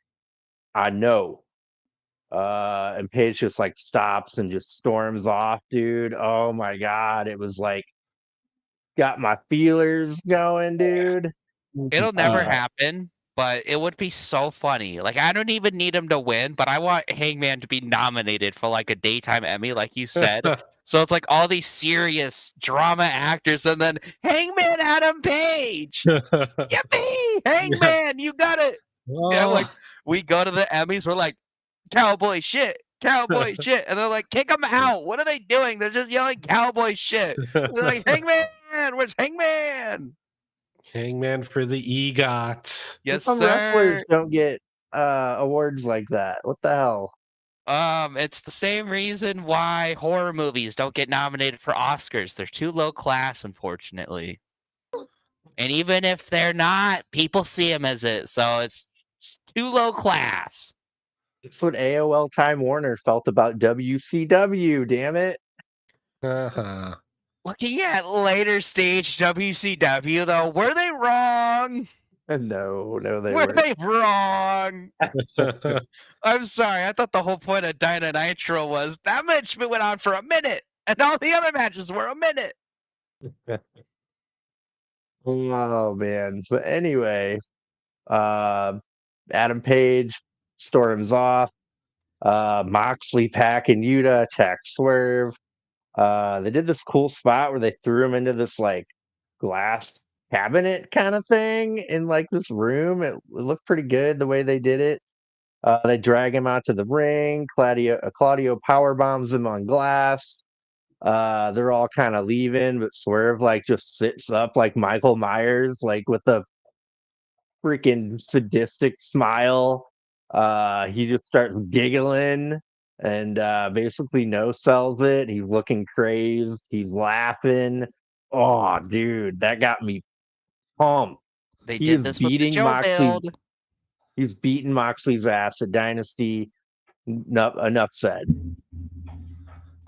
I know. And Paige just like stops and just storms off, dude. Oh my god. It was like got my feelers going, dude. It'll never Uh, happen, but it would be so funny. Like I don't even need him to win, but I want Hangman to be nominated for like a daytime Emmy, like you said. So it's like all these serious drama actors, and then Hangman Adam Page. Yippee! Hangman, you got it. Yeah, Oh, like we go to the Emmys, we're like, cowboy cowboy shit. And they're like, kick them out. What are they doing? They're just yelling cowboy shit. We're like, Hangman, where's Hangman? Hangman for the EGOT. Yes, some wrestlers sir. don't get awards like that. What the hell? It's the same reason why horror movies don't get nominated for Oscars. They're too low class, unfortunately. And even if they're not, people see them as it, so it's too low class. That's what AOL Time Warner felt about WCW, damn it. Uh-huh. Looking at later stage WCW, though, were they wrong? No, they Were weren't. they wrong? I'm sorry. I thought the whole point of Dyna Nitro was that match went on for a minute, and all the other matches were a minute. Oh man. But anyway, Adam Page storms off. Moxley, Pack, and Yuta attack Swerve. They did this cool spot where they threw him into this like glass cabinet kind of thing in like this room. It looked pretty good the way they did it. They drag him out to the ring. Claudio power bombs him on glass. They're all kind of leaving, but Swerve like just sits up like Michael Myers, like with a freaking sadistic smile. He just starts giggling and basically no sells it. He's looking crazed. He's laughing. Oh, dude, that got me pumped. They He is did this with the beating Joe Moxley. build. He's beating Moxley's ass at Dynasty. Enough said.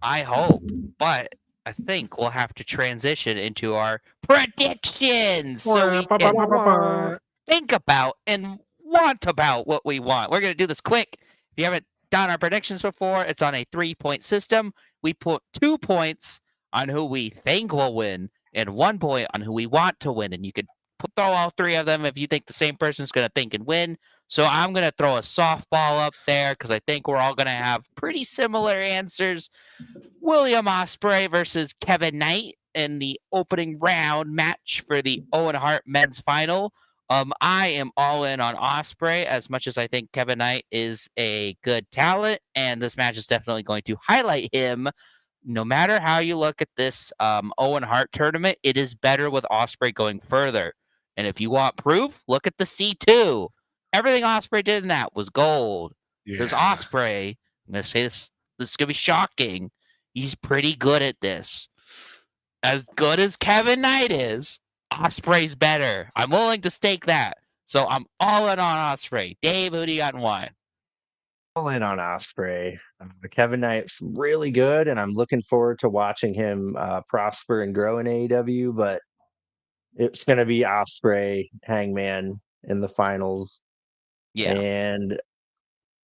I hope, but I think we'll have to transition into our predictions so we can think about and want about what we want. We're going to do this quick. If you haven't done our predictions before, it's on a 3-point system. We put 2 points on who we think will win and 1 point on who we want to win. And you could throw all 3 of them if you think the same person's going to think and win. So I'm going to throw a softball up there because I think we're all going to have pretty similar answers. William Ospreay versus Kevin Knight in the opening round match for the Owen Hart men's final. I am all in on Ospreay as much as I think Kevin Knight is a good talent, and this match is definitely going to highlight him. No matter how you look at this Owen Hart tournament, it is better with Ospreay going further. And if you want proof, look at the C2. Everything Ospreay did in that was gold. There's Ospreay. I'm gonna say this is gonna be shocking. He's pretty good at this. As good as Kevin Knight is, Ospreay's better. I'm willing to stake that. So I'm all in on Ospreay. Dave, who do you got and why? All in on Ospreay. Kevin Knight's really good, and I'm looking forward to watching him prosper and grow in AEW. But it's going to be Ospreay Hangman in the finals. Yeah. And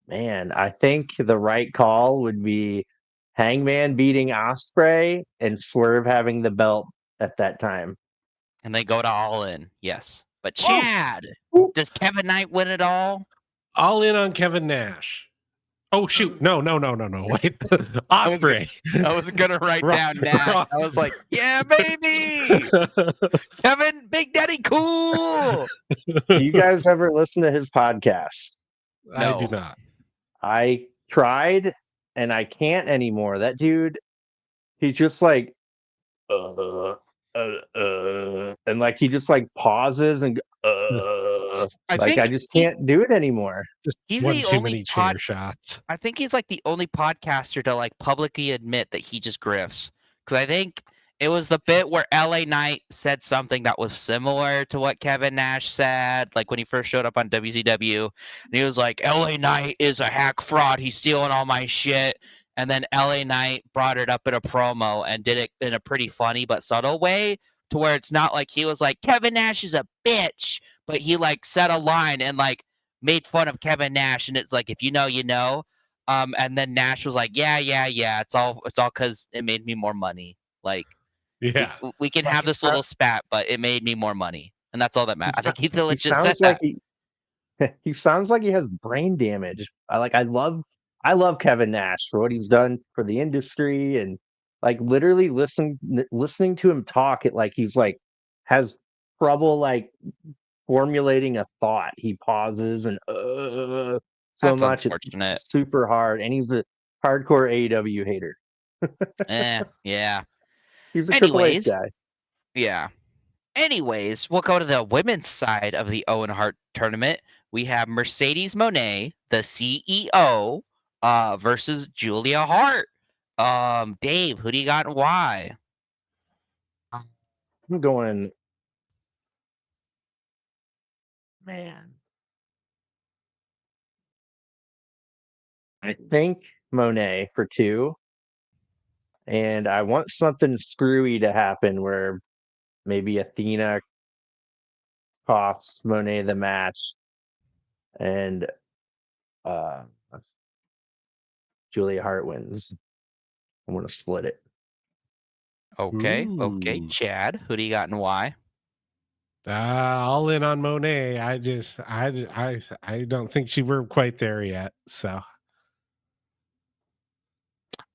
man, I think the right call would be Hangman beating Ospreay and Swerve having the belt at that time. And they go to all in. Yes. But Oh. Chad, does Kevin Knight win it all? All in on Kevin Nash. Oh shoot! No! Wait, Ospreay. I was gonna write Wrong- down Nash. wrong. I was like, yeah, baby, Kevin, Big Daddy, cool. Do you guys ever listen to his podcast? I do not. I tried and I can't anymore. That dude, he's just like, and like he just like pauses and I just can't do it anymore. Just He's one the too only many chair shots. I think he's like the only podcaster to like publicly admit that he just grifts. Because I think it was the bit where LA Knight said something that was similar to what Kevin Nash said, like when he first showed up on WCW. And he was like, LA Knight is a hack fraud. He's stealing all my shit. And then LA Knight brought it up in a promo and did it in a pretty funny but subtle way to where it's not like he was like, Kevin Nash is a bitch. But he like said a line and like made fun of Kevin Nash. And it's like, if you know, you know. And then Nash was like, yeah. It's all because it made me more money. Like, Yeah, we can have this little spat, but it made me more money. And that's all that matters. I think he legit said sounds that. like he sounds like he has brain damage. I love Kevin Nash for what he's done for the industry, and like literally listening to him talk, it like he's like has trouble like formulating a thought. He pauses and so That's much. unfortunate. It's super hard, and he's a hardcore AEW hater. Yeah. He's a Triple H guy. Yeah. Anyways, we'll go to the women's side of the Owen Hart tournament. We have Mercedes Moné, the CEO, versus Julia Hart. Dave, who do you got and why? I'm going, man. I think Monet for 2. And I want something screwy to happen where maybe Athena costs Monet the match and Julia Hart wins. I'm going to split it. Okay, Ooh. Chad, who do you got and why? All in on Monet. I don't think we're quite there yet. So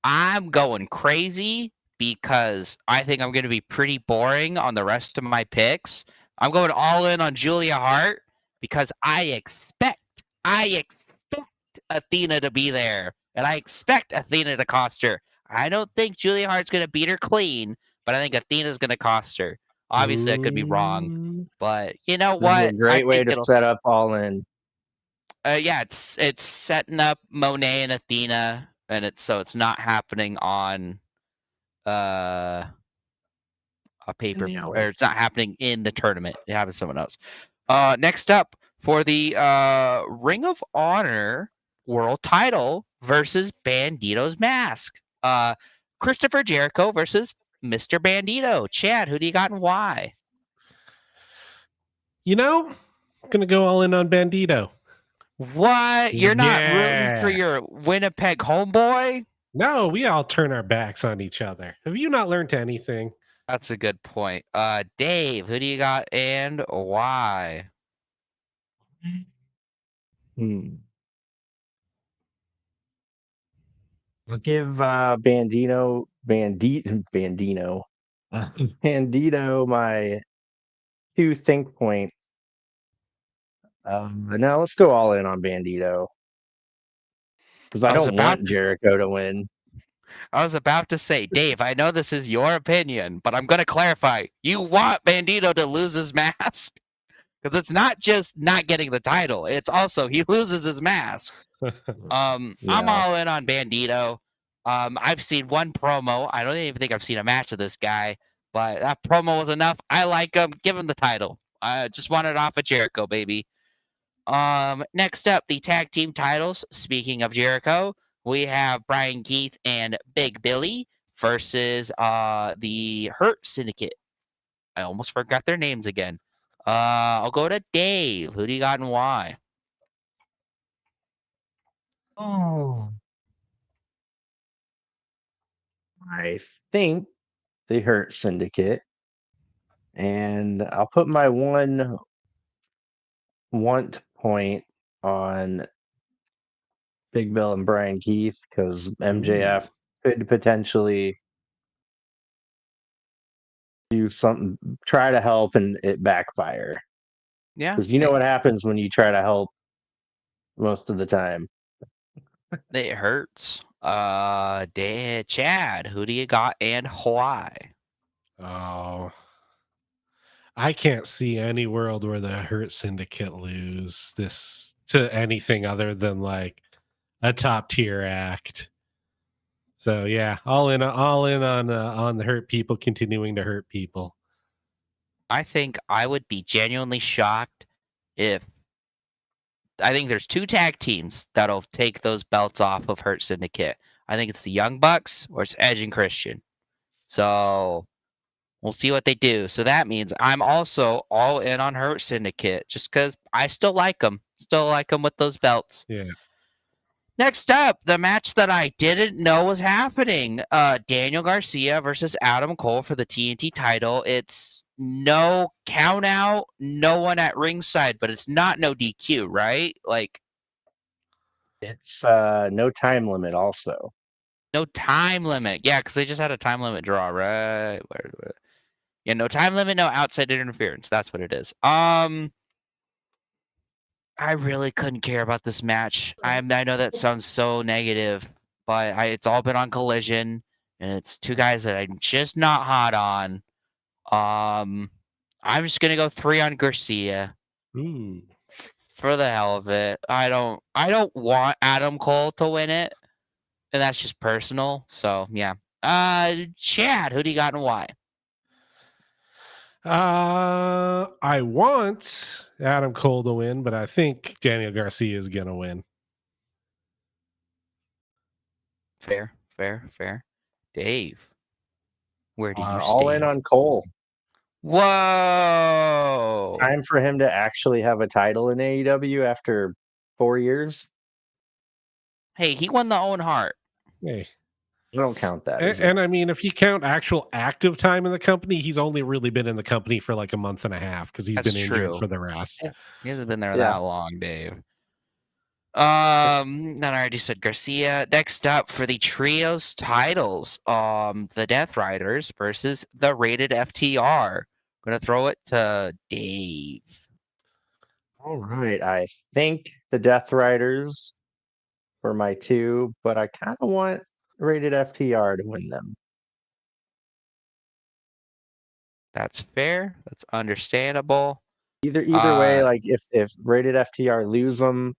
I'm going crazy because I think I'm going to be pretty boring on the rest of my picks. I'm going all in on Julia Hart because I expect Athena to be there, and I expect Athena to cost her. I don't think Julia Hart's going to beat her clean, but I think Athena's going to cost her. Obviously, I could be wrong, Ooh. but you know This is a what? I great way think to it'll. set up All In. Yeah, it's setting up Monet and Athena, and it's not happening on a paper, or it's not happening in the tournament. It happens to someone else. Next up for the Ring of Honor World Title versus Bandito's Mask. Christopher Jericho versus Mr. Bandito. Chad, who do you got and why? You know, I'm gonna go all in on Bandito. What? You're not rooting for Yeah. your Winnipeg homeboy? No, we all turn our backs on each other. Have you not learned anything? That's a good point. Dave, who do you got and why? I'll give Bandito my 2 think points. Now let's go all in on Bandito because I I was don't about want to Jericho to win. I was about to say, Dave, I know this is your opinion, but I'm going to clarify. You want Bandito to lose his mask? Because it's not just not getting the title, it's also he loses his mask. I'm all in on Bandito. I've seen one promo. I don't even think I've seen a match of this guy, but that promo was enough. I like him. Give him the title. I just want it off of Jericho, baby. Next up, the tag team titles. Speaking of Jericho, we have Brian Keith and Big Billy versus the Hurt Syndicate. I almost forgot their names again. I'll go to Dave. Who do you got and why? Oh, I think they Hurt Syndicate, and I'll put my one want point on Big Bill and Brian Keith because MJF could potentially do something, try to help, and it backfire. Yeah, Because you know what happens when you try to help most of the time. it hurts. Chad, who do you got and why? Oh, I can't see any world where the Hurt Syndicate lose this to anything other than like a top tier act. So yeah, all in on the hurt people continuing to hurt people. I think I would be genuinely shocked if I think there's 2 tag teams that'll take those belts off of Hurt Syndicate. I think it's the Young Bucks or it's Edge and Christian. So we'll see what they do. So that means I'm also all in on Hurt Syndicate just because I still like them. Still like them with those belts. Yeah. Next up, the match that I didn't know was happening. Daniel Garcia versus Adam Cole for the TNT title. It's no count out, no one at ringside, but it's not no DQ, right? Like It's no time limit also. no time limit. Yeah, because they just had a time limit draw, right? Yeah, no time limit, no outside interference. That's what it is. I really couldn't care about this match. I know that sounds so negative, but it's all been on Collision, and it's 2 guys that I'm just not hot on. I'm just gonna go 3 on Garcia Ooh. for the hell of it. I don't want Adam Cole to win it, and that's just personal. So yeah. Chad, who do you got and why? I want Adam Cole to win, but I think Daniel Garcia is gonna win. Fair. Dave, where do you All in stand? on Cole. Whoa! Time for him to actually have a title in AEW after 4 years. Hey, he won the Owen Hart. Hey. I don't count that. And I mean, if you count actual active time in the company, he's only really been in the company for like a month and a half because he's That's been injured true. for the rest. He hasn't been there Yeah. that long, Dave. Then I already said Garcia. Next up for the trios titles, the Death Riders versus the Rated FTR. Gonna throw it to Dave. All right. I think the Death Riders for my 2, but I kind of want Rated FTR to win them. That's fair. That's understandable. Either way, like if Rated FTR lose them,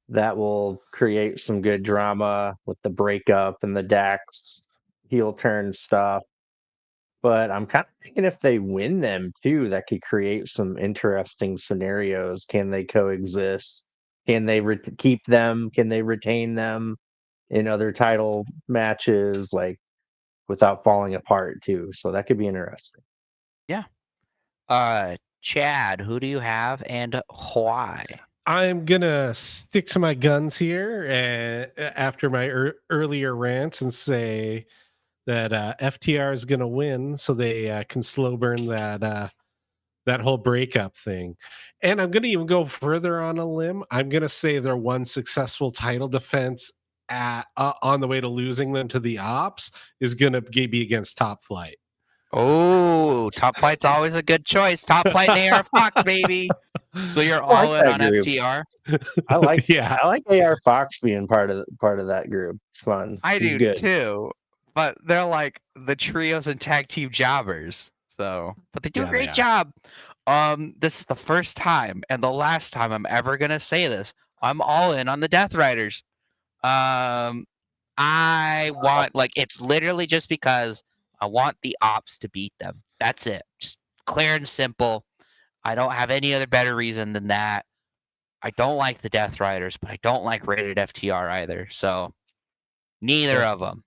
that will create some good drama with the breakup and the Dax heel turn stuff. But I'm kind of thinking if they win them too, that could create some interesting scenarios. Can they coexist? Can they keep them? Can they retain them in other title matches, like without falling apart too? So that could be interesting. Yeah. Chad, who do you have and why? I'm gonna stick to my guns here after my earlier rants and say that FTR is gonna win, so they can slow burn that whole breakup thing. And I'm gonna even go further on a limb. I'm gonna say their one successful title defense on the way to losing them to the Ops is gonna be against Top Flight. Oh, Top Flight's always a good choice. Top Flight and AR Fox, baby. So you're I like all in that on group. FTR. I like Yeah. I like AR Fox being part of that group. It's fun. I He's do good. too. But they're like the trios and tag team jobbers. So, but they do a Yeah, they great are. job. This is the first time and the last time I'm ever gonna say this. I'm all in on the Death Riders. I want, like, it's literally just because I want the Ops to beat them. That's it. Just clear and simple. I don't have any other better reason than that. I don't like the Death Riders, but I don't like Rated FTR either. So neither of them.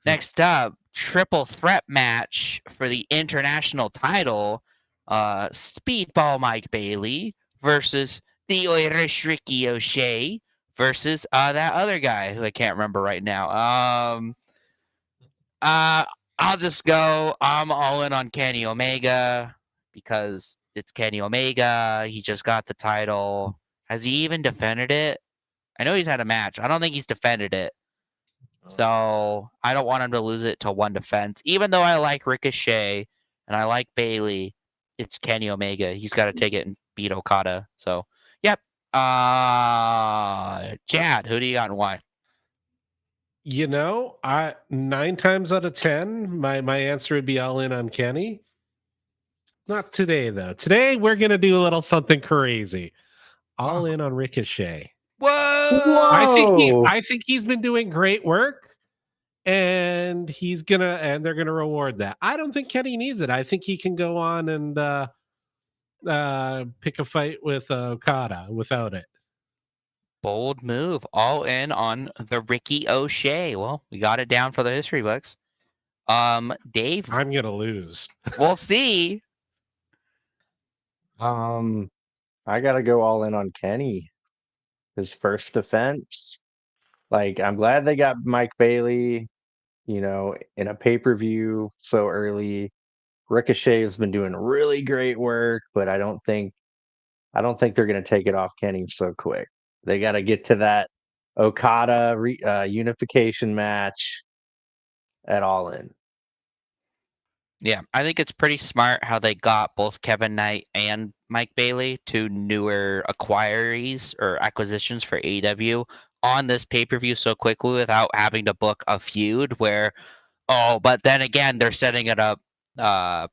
Next up, triple threat match for the international title. Speedball Mike Bailey versus the Irish Ricky O'Shea versus that other guy who I can't remember right now. I'll just go. I'm all in on Kenny Omega because it's Kenny Omega. He just got the title. Has he even defended it? I know he's had a match. I don't think he's defended it. So I don't want him to lose it to one defense. Even though I like Ricochet and I like Bailey, it's Kenny Omega. He's got to take it and beat Okada. So, yep. Chad, who do you got and why? You know, I 9 times out of 10, my answer would be all in on Kenny. Not today though. Today we're gonna do a little something crazy. All in on Ricochet. Whoa! I think he's been doing great work, and they're gonna reward that. I don't think Kenny needs it. I think he can go on and pick a fight with Okada without it. Bold move. All in on the Ricky O'Shea. Well, we got it down for the history books. Dave, I'm gonna lose. we'll see. I gotta go all in on Kenny. His first defense. Like, I'm glad they got Mike Bailey, in a pay-per-view so early. Ricochet has been doing really great work, but I don't think they're gonna take it off Kenny so quick. They gotta get to that Okada unification match at All In. Yeah, I think it's pretty smart how they got both Kevin Knight and Mike Bailey, two newer acquirees or acquisitions for AEW, on this pay-per-view so quickly without having to book a feud where, but then again, they're setting it up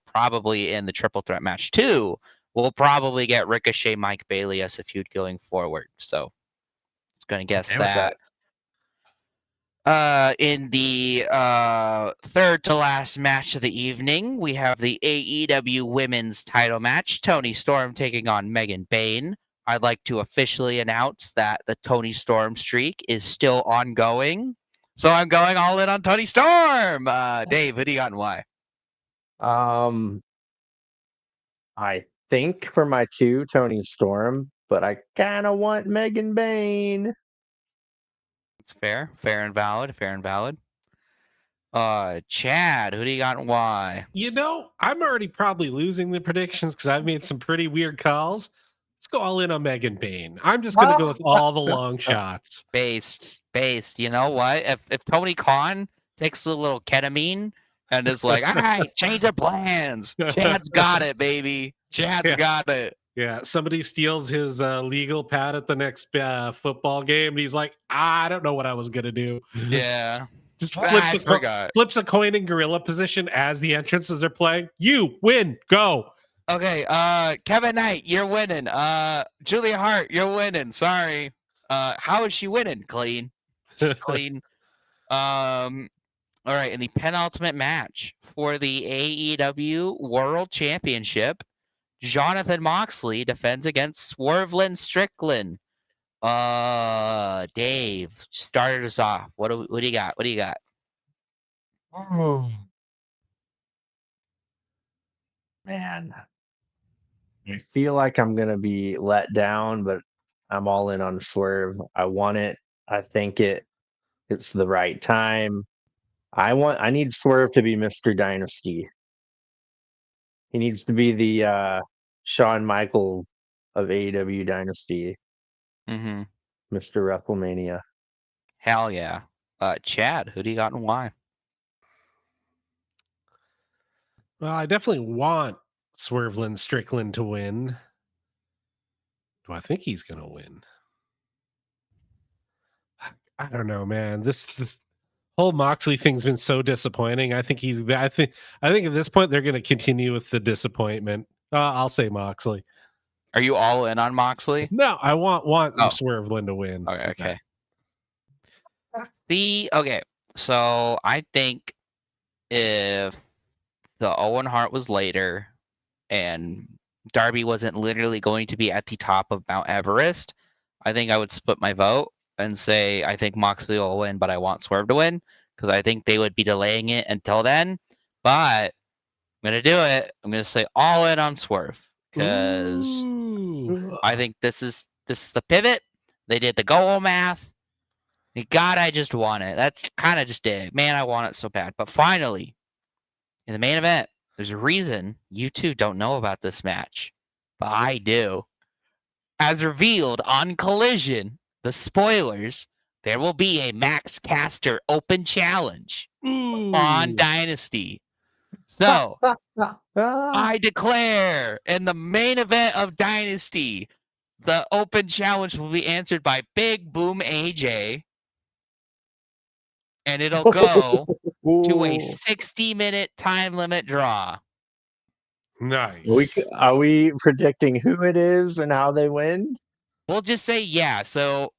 probably in the triple threat match too. We'll probably get Ricochet Mike Bailey as a feud going forward. So it's gonna guess Okay with that. In the third to last match of the evening, we have the AEW Women's Title match. Toni Storm taking on Megan Bayne. I'd like to officially announce that the Toni Storm streak is still ongoing. So I'm going all in on Toni Storm. Dave, who do you got and why? I think for my 2, Toni Storm, but I kind of want Megan Bayne. It's fair. Fair and valid. Fair and valid. Chad, who do you got and why? You know, I'm already probably losing the predictions because I've made some pretty weird calls. Let's go all in on Megan Bayne. I'm just gonna go with all the long shots. Based. You know what? If Tony Khan takes a little ketamine and is like, all right, change of plans. Chad's got it, baby. Chad's got it. Yeah, somebody steals his legal pad at the next football game, and he's like, I don't know what I was gonna do. Yeah. Just I forgot. flips a coin in gorilla position as the entrances are playing. You win, go. Okay, Kevin Knight, you're winning. Julia Hart, you're winning. Sorry. How is she winning? Clean. Just clean. All right, in the penultimate match for the AEW World Championship, Jonathan Moxley defends against Swervelin Strickland. Dave, started us off. What do you got? What do you got? Oh man, I feel like I'm gonna be let down, but I'm all in on Swerve. I want it. I think it's the right time. I need Swerve to be Mr. Dynasty. He needs to be the Shawn Michaels of AEW Dynasty, Mm-hmm. Mr. WrestleMania. Hell yeah. Chad, who do you got and why? Well, I definitely want Swervelin Strickland to win. Do I think he's gonna win? I don't know, man. This whole Moxley thing's been so disappointing. I think at this point they're gonna continue with the disappointment. I'll say Moxley. Are you all in on Moxley? No, I want Oh. Swervelin to win. Okay. Okay. So I think if the Owen Hart was later and Darby wasn't literally going to be at the top of Mount Everest, I think I would split my vote and say I think Moxley will win, but I want Swerve to win because I think they would be delaying it until then. But I'm gonna do it. I'm gonna say all in on Swerve because I think this is the pivot. They did the go math. God, I just want it. That's kind of just it. Man, I want it so bad. But finally, in the main event, there's a reason you two don't know about this match, but I do. As revealed on Collision, the spoilers, there will be a Max Caster Open Challenge on Dynasty. So, I declare in the main event of Dynasty, the Open Challenge will be answered by Big Boom AJ, and it'll go to a 60-minute time limit draw. Nice. Are we predicting who it is and how they win? We'll just say yeah. So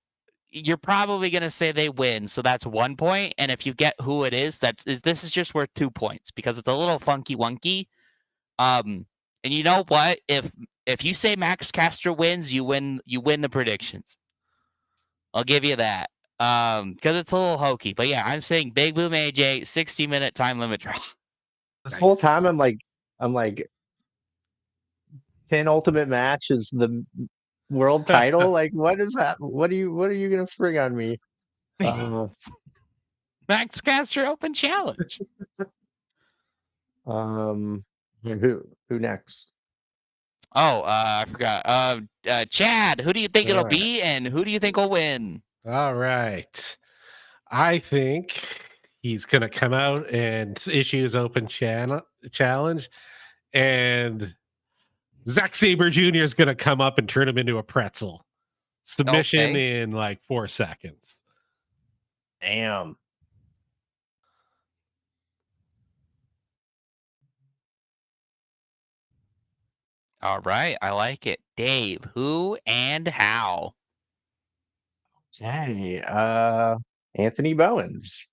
you're probably gonna say they win, so that's 1 point. And if you get who it is, this is just worth 2 points because it's a little funky wonky. And you know what? If you say Max Caster wins, you win the predictions. I'll give you that. Because it's a little hokey. But yeah, I'm saying Big Boom AJ 60-minute time limit draw. This whole time I'm like 10 ultimate match is the world title. Like what is that? What are you gonna spring on me? Max Caster Open Challenge. Who next? Oh, I forgot. Chad, who do you think it'll be, and who do you think will win? All right. I think he's gonna come out and issue his open challenge, and Zack Sabre Jr. is gonna come up and turn him into a pretzel. Submission in like 4 seconds. Damn. All right, I like it. Dave, who and how? Okay. Anthony Bowens.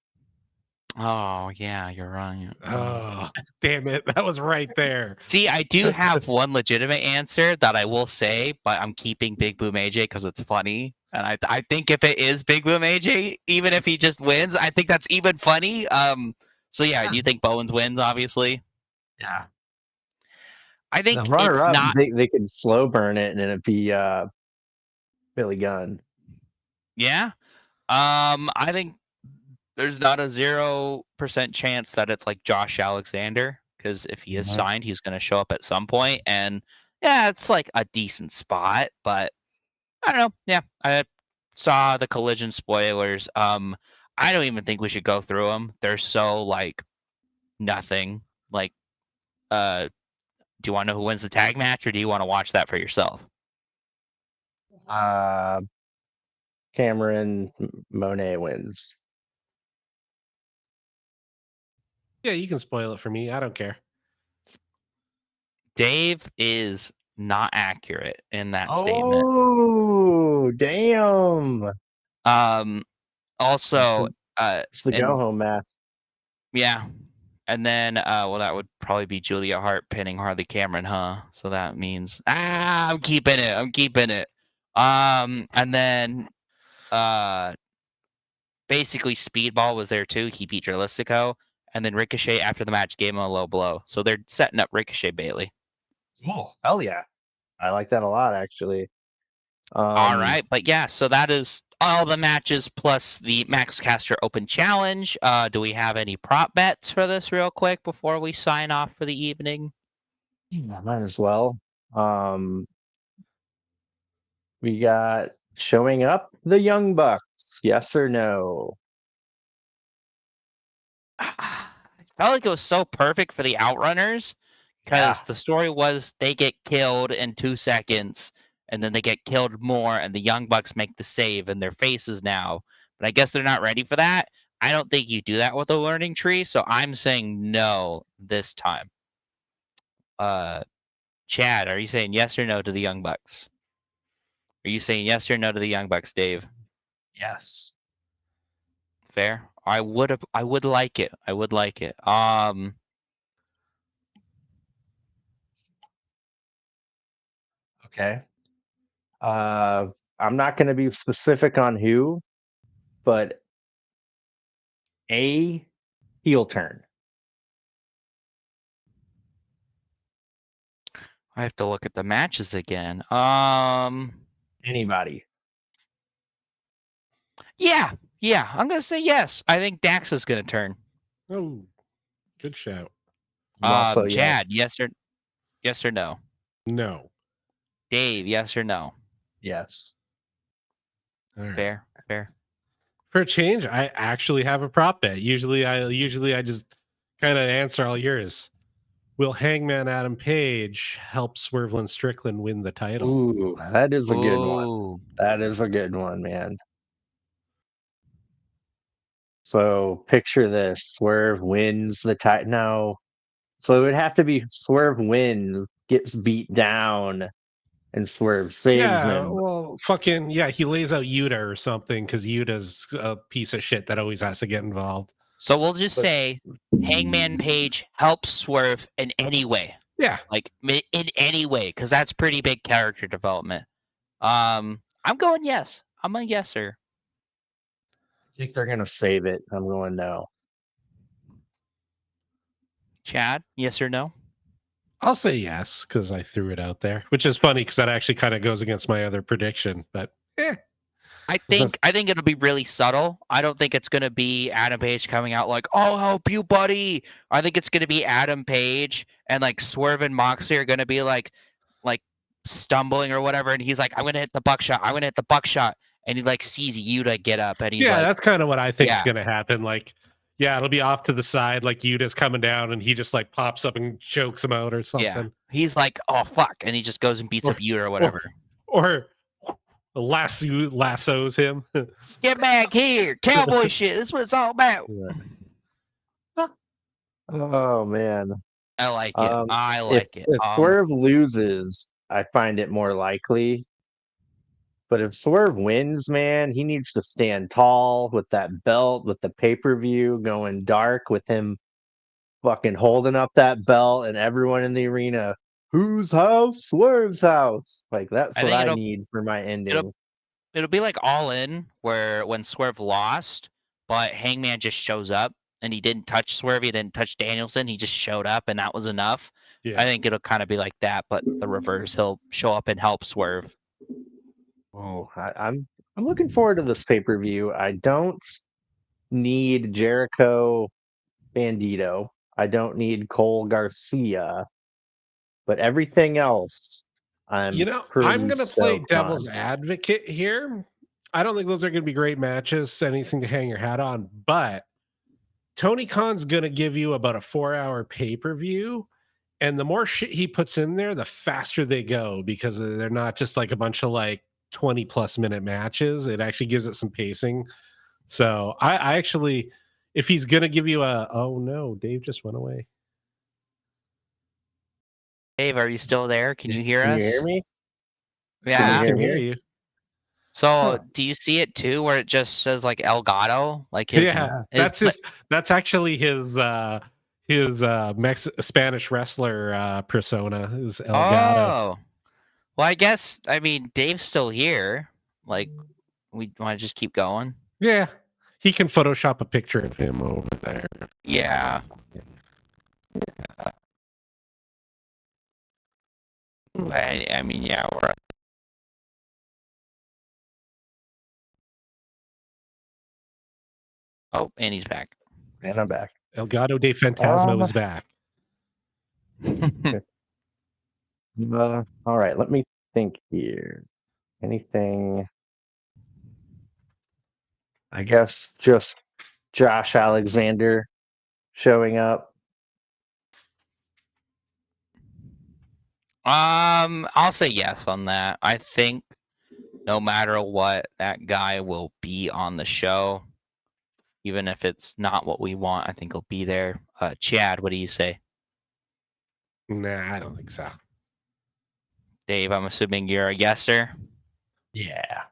Oh, yeah, you're right. Oh, damn it. That was right there. See, I do have one legitimate answer that I will say, but I'm keeping Big Boom AJ because it's funny. And I think if it is Big Boom AJ, even if he just wins, I think that's even funny. So yeah, you think Bowens wins, obviously? Yeah. I think The runner up, not. they could slow burn it and it'd be Billy Gunn. Yeah. I think there's not a 0% chance that it's like Josh Alexander, because if he is signed, he's going to show up at some point. And yeah, it's like a decent spot, but I don't know. Yeah, I saw the Collision spoilers. I don't even think we should go through them. They're so like nothing. Like, Do you want to know who wins the tag match, or do you want to watch that for yourself? Cameron Monet wins. Yeah, you can spoil it for me. I don't care. Dave is not accurate in that statement. Oh, damn. Also, It's the and go-home math. yeah, and then well, that would probably be Julia Hart pinning Harley Cameron, huh? So that means I'm keeping it. I'm keeping it. And then basically Speedball was there too. He beat Dralistico, and then Ricochet after the match gave him a low blow. So they're setting up Ricochet Bailey. Cool. Hell yeah. I like that a lot, actually. All right, but yeah, so that is all the matches plus the Max Caster Open Challenge. Do we have any prop bets for this real quick before we sign off for the evening? Yeah, might as well. We got showing up the Young Bucks. Yes or no? I felt like it was so perfect for the Outrunners Yeah. because the story was they get killed in 2 seconds and then they get killed more and the Young Bucks make the save in their faces now. But I guess they're not ready for that. I don't think you do that with a learning tree, so I'm saying no this time. Chad, are you saying yes or no to the Young Bucks? Are you saying yes or no to the Young Bucks, Dave? Yes. Fair. I would like it. I would like it. Okay. I'm not going to be specific on who, but a heel turn. I have to look at the matches again. Anybody. Yeah, I'm gonna say yes. I think Dax is gonna turn. Oh, good shout. Also, Chad, yes. yes or no? No. Dave, yes or no? Yes. All right. Fair. For a change, I actually have a prop bet. Usually I just kind of answer all yours. Will Hangman Adam Page help Swerveland Strickland win the title? Ooh, that is a good one. Ooh. That is a good one, man. So picture this: Swerve wins the title. No, so it would have to be Swerve wins, gets beat down, and Swerve saves Yeah, him. well, fucking yeah, he lays out Yuta or something because Yuta's a piece of shit that always has to get involved. So we'll just But say Hangman Page helps Swerve in any way. Yeah, Like in any way, because that's pretty big character development. I'm going yes. I'm a yeser. I think they're gonna save it. I'm going no. Chad, yes or no? I'll say yes because I threw it out there, which is funny because that actually kind of goes against my other prediction. But I Is it- think it'll be really subtle. I don't think it's gonna be Adam Page coming out like, "I'll help you, buddy." I think it's gonna be Adam Page and like Swerve and Moxley are gonna be like stumbling or whatever, and he's like, "I'm gonna hit the buckshot. I'm gonna hit the buckshot," and he like sees Yuta get up, and he's yeah, like, that's kind of what I think is "Yeah, going to happen. Like, yeah, it'll be off to the side, like Yuta's coming down, and he just like pops up and chokes him out or yeah." something, He's like, "Oh fuck," and he just goes and beats or up Yuta or or whatever. or lassos him. Get back here, cowboy shit. This is what it's all about. Oh man. I like it. I If like it. if Swerve loses, I find it more likely. But if Swerve wins, man, he needs to stand tall with that belt, with the pay-per-view going dark, with him fucking holding up that belt and everyone in the arena, whose house? Swerve's house. Like that's I what think I need for my it'll ending. it'll be like All In, where when Swerve lost, but Hangman just shows up and he didn't touch Swerve, he didn't touch Danielson, he just showed up and that was enough. I Yeah, think it'll kind of be like that, but the reverse. He'll show up and help Swerve. Oh, I'm looking forward to this pay-per-view. I don't need Jericho Bandito. I don't need Cole Garcia, but everything else I'm I'm pretty going to play stoked devil's on. advocate here. I don't think those are going to be great matches, anything to hang your hat on, but Tony Khan's going to give you about a 4-hour pay-per-view. And the more shit he puts in there, the faster they go, because they're not just like a bunch of like 20+ minute matches. It actually gives it some pacing. So I actually, if he's gonna give you oh no, Dave just went away. Dave, are you still there? Can you hear Can us? you hear me? Yeah. hear Can me? hear you. So, Huh. do you see it too, where it just says like Elgato, like his? Yeah, his that's actually his Spanish wrestler persona is El Gato. Oh, well, I guess Dave's still here. Like, we want to just keep going. Yeah, he can Photoshop a picture of him over there. Yeah. Yeah, we're. Oh, and he's back. And I'm back. El Gato de Fantasma is back. All right, let me think here. Anything? I guess just Josh Alexander showing up. I'll say yes on that. I think no matter what, that guy will be on the show, even if it's not what we want. I think he'll be there. Chad, what do you say? Nah, I don't think so. Dave, I'm assuming you're a yeser. Yeah.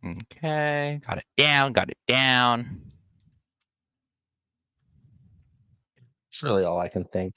Okay, got it down. Got it down. That's really all I can think.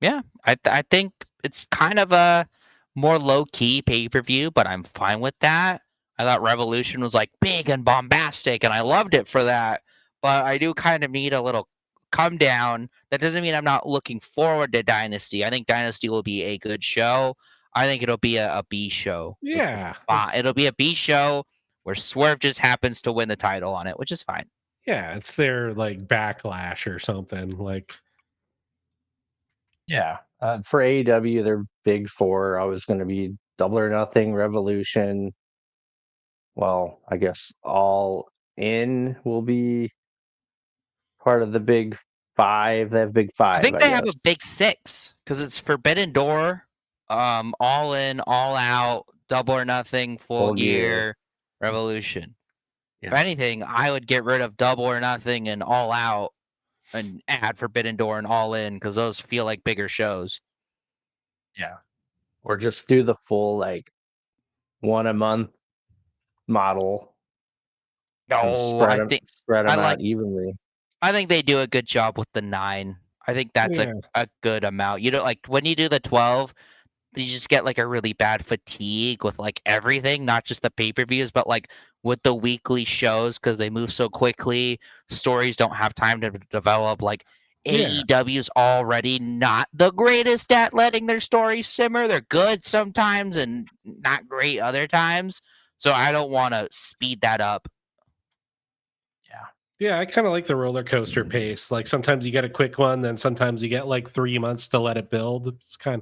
Yeah, I think it's kind of a more low key pay per view, but I'm fine with that. I thought Revolution was like big and bombastic, and I loved it for that. But I do kind of need a little come down. That doesn't mean I'm not looking forward to Dynasty. I think Dynasty will be a good show. I think it'll be a B show. Yeah, It'll be a B show where Swerve just happens to win the title on it, which is fine. yeah, it's their like backlash or something. Like, Yeah. For AEW, their big four are always going to be Double or Nothing, Revolution. Well, I guess All In will be part of the big five. They have big I five, think I they have guess. a big six because it's Forbidden Door, All In, All Out, Double or Nothing, Full Full Gear. Gear, Revolution. If Yeah. anything, I would get rid of Double or Nothing and All Out and add Forbidden Door and All In because those feel like bigger shows. Yeah. Or just do the full, like, one a month model and No, spread them I like. out evenly. I think they do a good job with the 9. I think that's yeah, a good amount. You know, like when you do the 12, you just get like a really bad fatigue with like everything, not just the pay-per-views, but like with the weekly shows because they move so quickly. Stories don't have time to develop. Like yeah, AEW's already not the greatest at letting their stories simmer. They're good sometimes and not great other times. So I don't want to speed that up. yeah. I kind of like the roller coaster pace. Like sometimes you get a quick one, then sometimes you get like 3 months to let it build. It's kind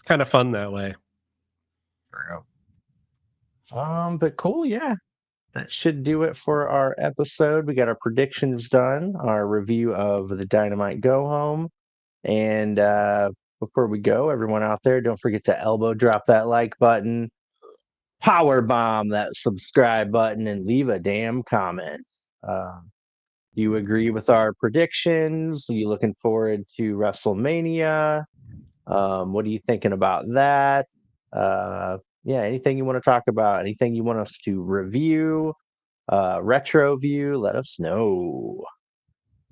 of fun that way. True. But cool, yeah. That should do it for our episode. We got our predictions done, our review of the Dynamite Go-Home. And before we go, everyone out there, don't forget to elbow drop that like button, power bomb that subscribe button, and leave a damn comment. You agree with our predictions? Are you looking forward to WrestleMania? What are you thinking about that? Yeah, anything you want to talk about, anything you want us to review, retro view, let us know.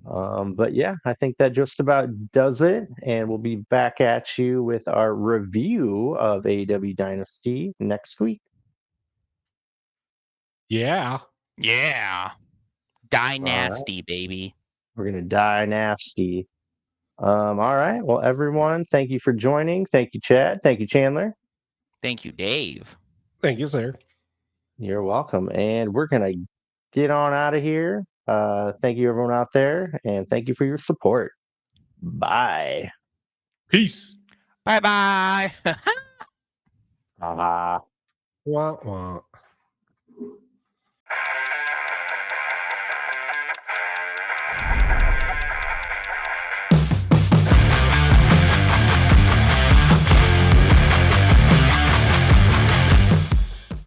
But yeah, I think that just about does it. And we'll be back at you with our review of AEW Dynasty next week. Yeah. Yeah. Dynasty, baby. We're going to die nasty. All right. Well, everyone, thank you for joining. Thank you, Chad. Thank you, Chandler. Thank you, Dave. Thank you, sir. You're welcome. And we're going to get on out of here. Thank you, everyone out there. And thank you for your support. Bye. Peace. Bye bye. Ah. Wah, wah.